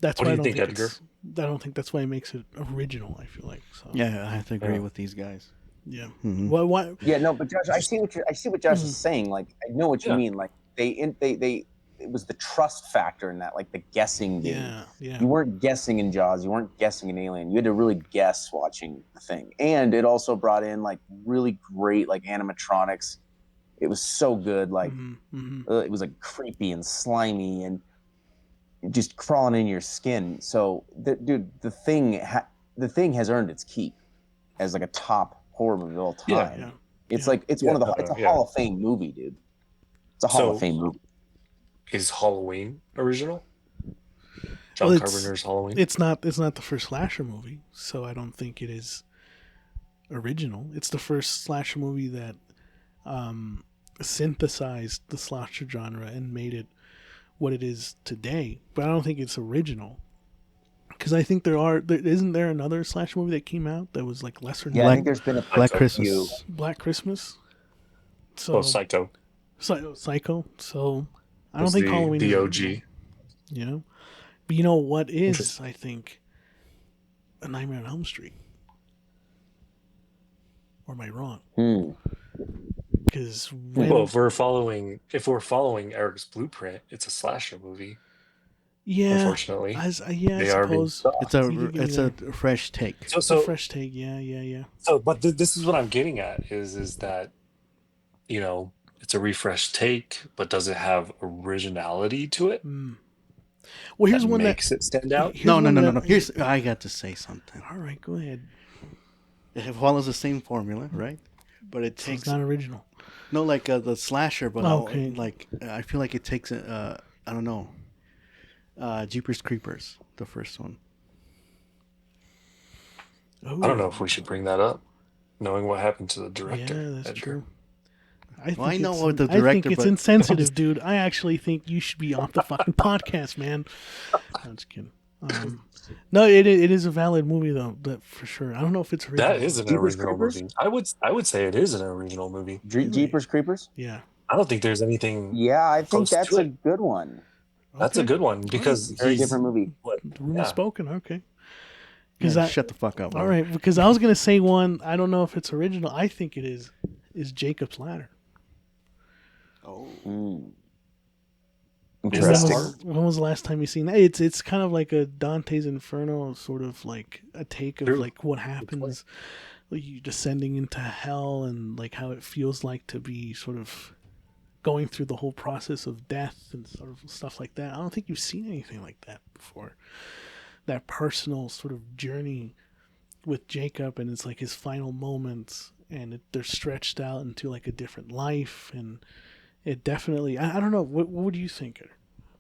That's What why do you think, Edgar? I don't think that's why it makes it original. I feel like so. Yeah, I have to agree with these guys. Yeah. Mhm. Well, why? Yeah, no, but Josh, I see what Josh is saying. Like, I know what you Yeah. mean. Like, it was the trust factor in that, like the guessing game. Yeah. Yeah. You weren't guessing in Jaws. You weren't guessing in Alien. You had to really guess watching the thing. And it also brought in like really great like animatronics. It was so good. Like, Mhm, mhm. it was like creepy and slimy, and just crawling in your skin. So, dude, the thing has earned its keep as like a top horror movie of all time. Yeah. It's like it's one of the it's a Hall of Fame movie, dude. It's a Hall of Fame movie. Is Halloween original? John Carpenter's Halloween? It's not the first slasher movie, so I don't think it is original. It's the first slasher movie that synthesized the slasher genre and made it what it is today. But I don't think it's original. Because I think isn't there another slasher movie that came out that was like lesser known? Yeah, I think there's been a Black Christmas. Black Christmas. So Psycho. Psycho. So I don't think Halloween the is OG. original, you know, but you know what is? I think A Nightmare on Elm Street. Or am I wrong? Because if we're following Eric's blueprint, it's a slasher movie. Yeah, unfortunately, I they suppose it's a fresh take. It's a fresh take. Yeah. So, but this is what I'm getting at is that, you know, it's a refreshed take, but does it have originality to it? Well, here's that one makes it stand out. No. Here's I got to say something. All right, go ahead. It follows the same formula, right? But it takes it's not original. No, like the slasher, but okay. like I feel like it takes I don't know. Jeepers Creepers, the first one. I don't know if we should bring that up, knowing what happened to the director. Yeah, that's true. I know what the director. I think it's insensitive, dude. I actually think you should be off the fucking podcast, man. I'm just kidding. No, it is a valid movie though, that for sure. I don't know if it's original. That is an original movie. I would say it is an original movie. Jeepers Creepers? Yeah. I don't think there's anything. Yeah, I think that's a good one. That's a good one because it's a different movie. The room is spoken. Okay. Shut the fuck up. All right, because I was gonna say one. I don't know if it's original. I think it is. Is Jacob's Ladder? Oh. When was the last time you seen that? It's kind of like a Dante's Inferno, sort of like a take of like what happens, like you descending into hell and like how it feels like to be sort of going through the whole process of death and sort of stuff like that. I don't think you've seen anything like that before. That personal sort of journey with Jacob, and it's like his final moments, and they're stretched out into like a different life, and it definitely. I don't know. What do you think?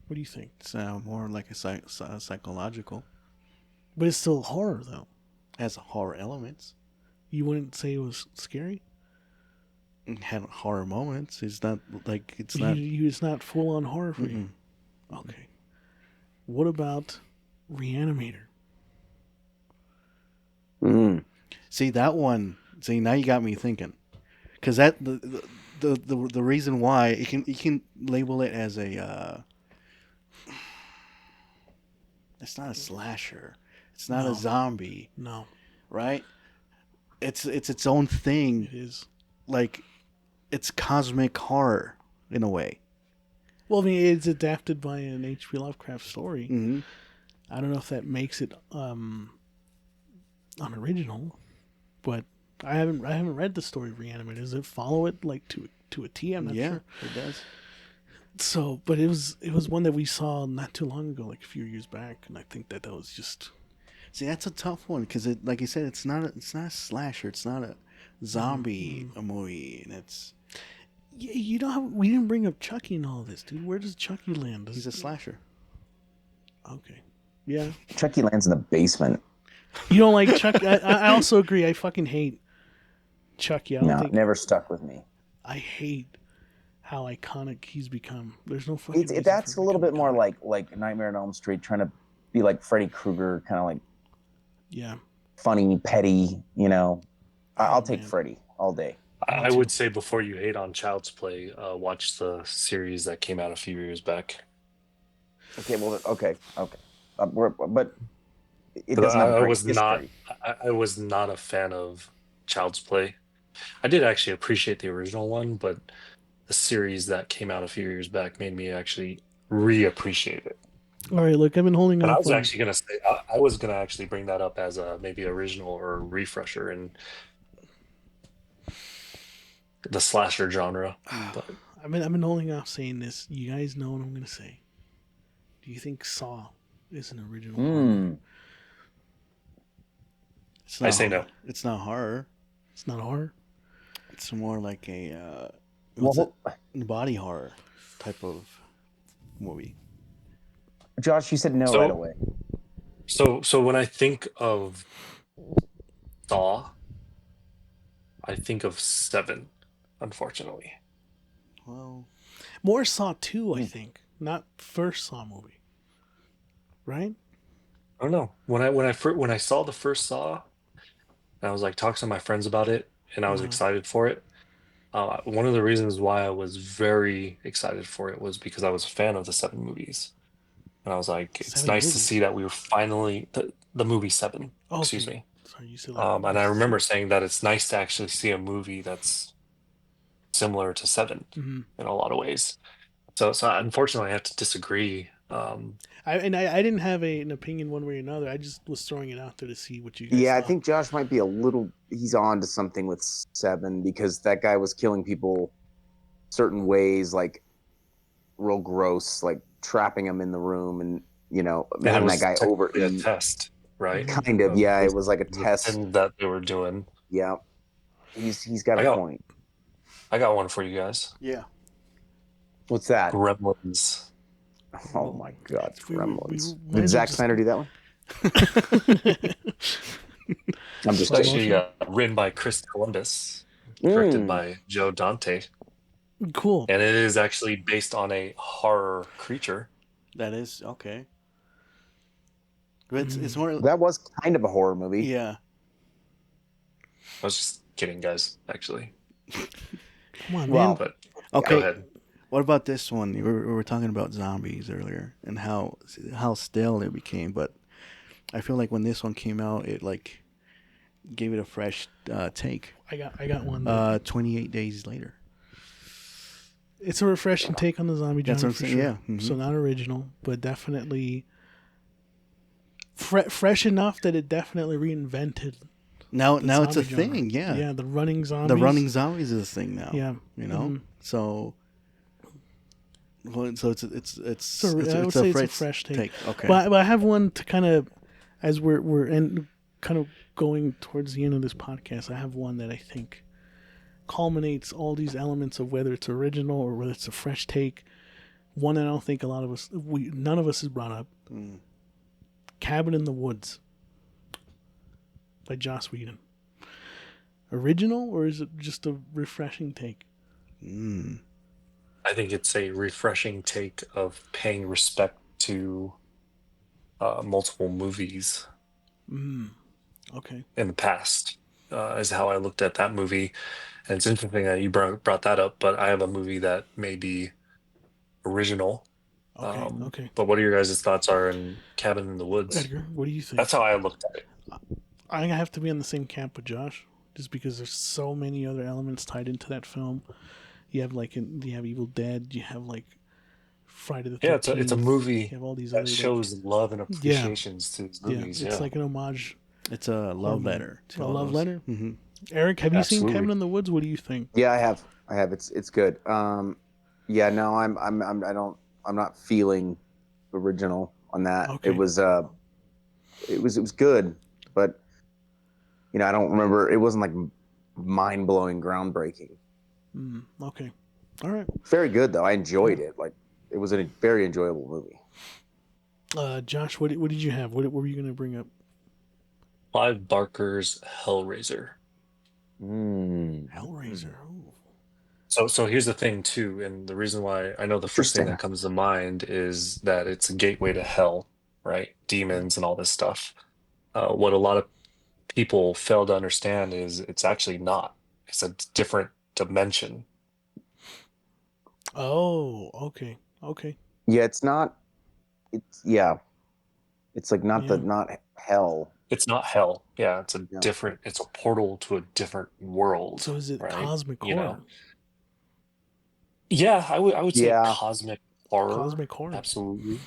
What do you think? It's more like a psychological, but it's still horror though. It has horror elements. You wouldn't say it was scary? It had horror moments. It's not like it's not. It's not full on horror for you. Okay. What about Reanimator? See that one. See, now you got me thinking, because that the reason why you can label it as a. It's not a slasher. It's not a zombie. No. Right? It's its own thing. It is. Like, it's cosmic horror in a way. Well, I mean, it's adapted by an H.P. Lovecraft story. Mm-hmm. I don't know if that makes it unoriginal, but I haven't read the story of Reanimator. Does it follow it like to a T? I'm not sure. Yeah, it does. So, but it was one that we saw not too long ago, like a few years back, and I think that was just. See, that's a tough one because, like you said, it's not a slasher. It's not a zombie movie, and it's. Yeah, you know how we didn't bring up Chucky in all of this, dude. Where does Chucky land? He's a slasher. Okay. Yeah. Chucky lands in the basement. You don't like Chucky? I also agree. I fucking hate Chucky. Never stuck with me. I hate how iconic he's become. There's no fucking. That's a little bit more like Nightmare on Elm Street, trying to be like Freddy Krueger, kind of like. Yeah. Funny, petty, you know. I'll take Freddy all day. I would say before you hate on Child's Play, watch the series that came out a few years back. Okay, well, okay, but it doesn't have great history. I was not a fan of Child's Play. I did actually appreciate the original one, but the series that came out a few years back made me actually reappreciate it. All right, look, I've been holding on. I was actually gonna say I was gonna actually bring that up as a maybe original or a refresher in the slasher genre. But I've been holding off saying this. You guys know what I'm gonna say. Do you think Saw is an original horror movie? It's I not say no. It's not horror. It's not horror. It's more like a Well, body horror type of movie. Josh, you said no So- right away. So when I think of Saw, I think of Seven, unfortunately. Well, More Saw 2, I think, not first Saw movie. Right? I don't know. When I saw the first Saw, and I was like talking to my friends about it, and I was excited for it. One of the reasons why I was very excited for it was because I was a fan of the Seven movies, and I was like, it's 7 nice to movies? see that we were finally the movie Seven. Oh, Excuse okay. me. Sorry, you said like. And I remember saying that it's nice to actually see a movie that's similar to Seven Mhm. in a lot of ways. So unfortunately, I have to disagree. I didn't have an opinion one way or another. I just was throwing it out there to see what you guys Yeah, I thought. think Josh might be he's on to something with Seven because that guy was killing people certain ways, like real gross, like trapping them in the room and, And having it that guy was technically a overeat. test, right? Kind of, yeah. It was like a The test. thing that they were doing. Yeah. He's got I a got- point. I got one for you guys. yeah. What's that? Gremlins. Oh my God, Gremlins. might Did as well Zack just- Snyder do that one? I'm just It's kidding. actually written by Chris Columbus, directed by Joe Dante, Cool. and it is actually based on a horror creature. That is okay. But it's more. That was kind of a horror movie. Yeah. I was just kidding, guys. Actually, Come on, Well, man. but Okay. go ahead. What about this one? We were talking about zombies earlier and how stale it became, but I feel like when this one came out, it like gave it a fresh take. I got one. 28 days later. It's a refreshing take on the zombie genre That's what I'm for saying, sure. yeah. Mhm. So not original, but definitely fresh enough that it definitely reinvented. Now it's a zombie genre. thing, yeah. Yeah, the running zombies. The running zombies is a thing now. Yeah. You know? So it's So I would say it's a fresh take. Okay. But I have one to kind of, as we're kind of going towards the end of this podcast, I have one that I think culminates all these elements of whether it's original or whether it's a fresh take. One that I don't think none of us has brought up. Cabin in the Woods by Joss Whedon. Original, or is it just a refreshing take? I think it's a refreshing take of paying respect to multiple movies Okay. in the past. Is how I looked at that movie. And it's interesting that you brought that up, but I have a movie that may be original. Okay. But what are your guys' thoughts are in Cabin in the Woods? Edgar, what do you think? That's how I looked at it. I think I have to be on the same camp with Josh, just because there's so many other elements tied into that film. You have you have Evil Dead. You have like Friday the 13th. Yeah, it's a movie You have all these that other, shows love and appreciations to these movies. it's like an homage. It's a love letter. A love letter. Mm-hmm. Eric, have you seen Absolutely. Cabin in the Woods? What do you think? Yeah, I have. It's good. Yeah, no, I'm not feeling original on that. Okay. It was good, but I don't remember. It wasn't like mind blowing, groundbreaking. Okay. All right. Very good though. I enjoyed it. Like it was a very enjoyable movie. Josh, what did you have? What were you going to bring up? Clive Barker's Hellraiser. Hellraiser. Ooh. So here's the thing too, and the reason why I know the first thing that comes to mind is that it's a gateway to hell, right? Demons and all this stuff. What a lot of people fail to understand is it's actually not. It's a different dimension. Oh, okay. Yeah, it's not. It's like not hell. It's not hell. Yeah, it's it's a portal to a different world. So is it right? cosmic horror? You know? Yeah, I would say cosmic horror. Cosmic horror. Absolutely.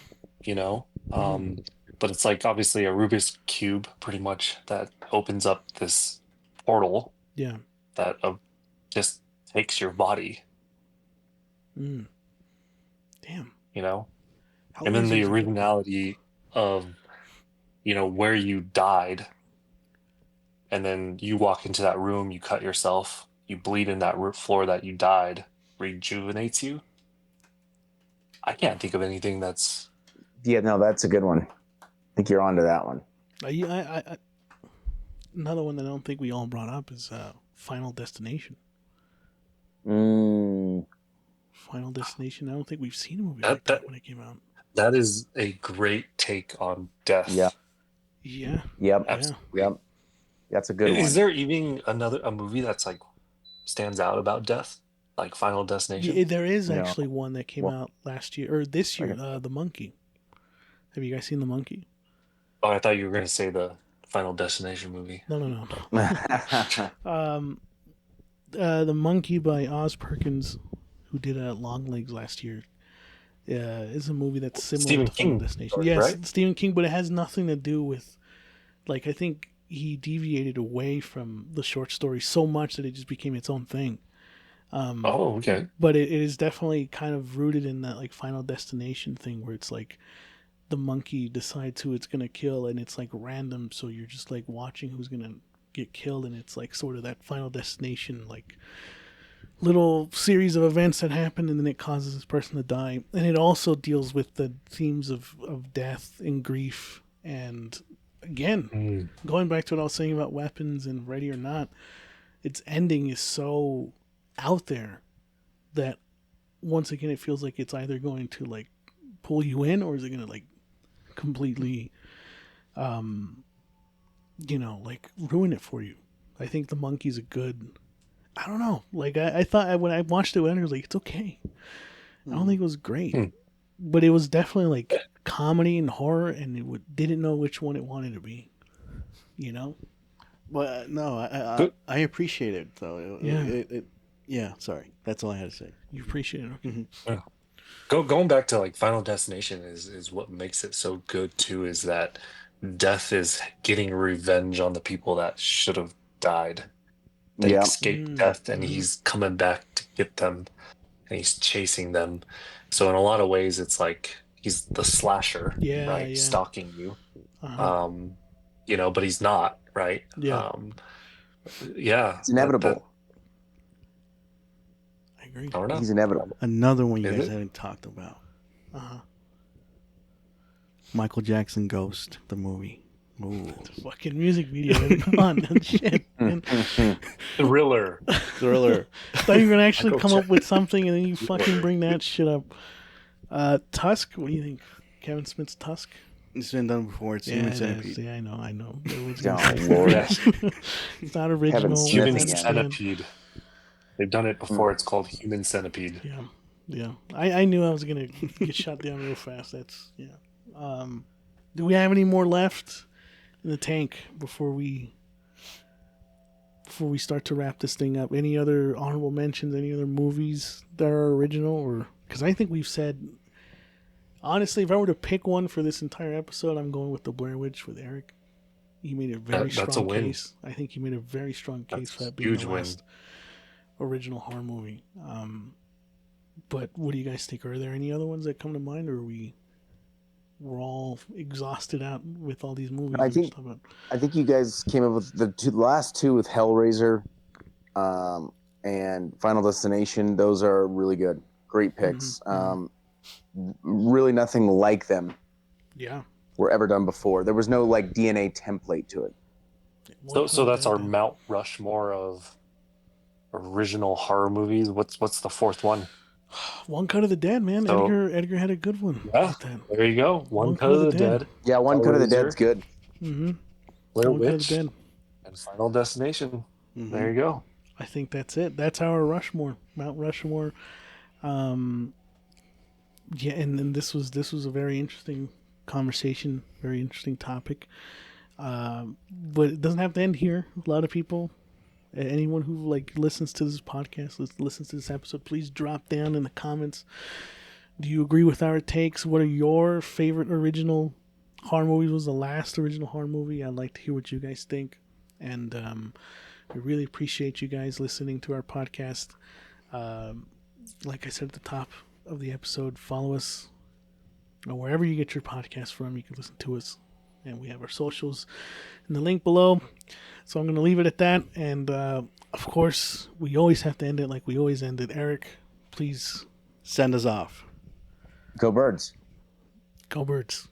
But it's like obviously a Rubik's Cube pretty much that opens up this portal. Yeah. That just takes your body. Damn. And then the Hellraiser's a good one. originality of, where you died, and then you walk into that room, you cut yourself, you bleed in that floor that you died, rejuvenates you. I can't think of anything that's. Yeah, no, that's a good one. I think you're onto that one. Another one that I don't think we all brought up is Final Destination. Final Destination. I don't think we've seen a movie like that when it came out. That is a great take on death. Yeah. Yeah. Yep. Absolutely. Yep. That's a good one. Is there even a movie that's like stands out about death, like Final Destination? Yeah, there is actually one that came out last year or this year. The Monkey. Have you guys seen The Monkey? Oh, I thought you were going to say the Final Destination movie. No. The Monkey by Oz Perkins, who did Long Legs last year. Is a movie that's similar Stephen to Final King, Destination. right? Yes, Stephen King, but it has nothing to do with, I think he deviated away from the short story so much that it just became its own thing. Okay. But it is definitely kind of rooted in that Final Destination thing where it's the monkey decides who it's gonna kill and it's random, so you're just watching who's gonna get killed, and it's sort of that Final Destination little series of events that happen, and then it causes this person to die. And it also deals with the themes of death and grief, and again, going back to what I was saying about weapons and Ready or Not, its ending is so out there that once again it feels like it's either going to pull you in, or is it going to completely ruin it for you. I think The Monkey's a good, I don't know, I thought when I watched it I was it's okay. I don't think it was great, but it was definitely comedy and horror, and it didn't know which one it wanted to be, Well, no, I appreciate it though. Yeah, sorry, that's all I had to say. You appreciate it, okay. Yeah. Going back to Final Destination is what makes it so good too, is that death is getting revenge on the people that should have died. They escaped death, and he's coming back to get them, and he's chasing them. So in a lot of ways, it's he's the slasher, right? Yeah. Stalking you. But he's not, right? Yeah. It's inevitable. I agree. I don't know. He's inevitable. Another one you guys haven't talked about. Michael Jackson Ghost, the movie. Ooh. The fucking music video. Come on, man. Shit. Man. Thriller. I thought you were gonna actually come up with something, and then you fucking bring that shit up. Tusk. What do you think? Kevin Smith's Tusk. It's been done before. It's Human Centipede. Yeah, I know. Lord. It's not original. Human Centipede. They've done it before. It's called Human Centipede. Yeah. I knew I was gonna get shot down real fast. That's do we have any more left in the tank before we start to wrap this thing up? Any other honorable mentions? Any other movies that are original? Or because I think we've said, honestly, if I were to pick one for this entire episode, I'm going with The Blair Witch with Eric. He made a very strong case. I think he made a very strong case for that being the last original horror movie. But what do you guys think? Are there any other ones that come to mind, or we're all exhausted out with all these movies? I think you guys came up with the last two with Hellraiser and Final Destination. Those are really good. Great picks. Really nothing like them were ever done before. There was no DNA template to it. So that's our Mount Rushmore of original horror movies. What's the fourth one? One Cut of the Dead, man. So, Edgar had a good one. Yeah, there you go. One Cut of the Dead. Yeah, One Cut of the Dead's good. Blair Witch and Final Destination. There you go. I think that's it. That's our Rushmore, Mount Rushmore. Yeah, and then this was a very interesting conversation, very interesting topic. But it doesn't have to end here. A lot of people, anyone who listens to this podcast, listens to this episode, please drop down in the comments. Do you agree with our takes? What are your favorite original horror movies? What was the last original horror movie? I'd like to hear what you guys think. And we really appreciate you guys listening to our podcast. Like I said at the top of the episode, follow us or wherever you get your podcast from. You can listen to us, and we have our socials in the link below. So I'm going to leave it at that. And of course, we always have to end it like we always ended. Eric, please send us off. Go Birds. Go Birds.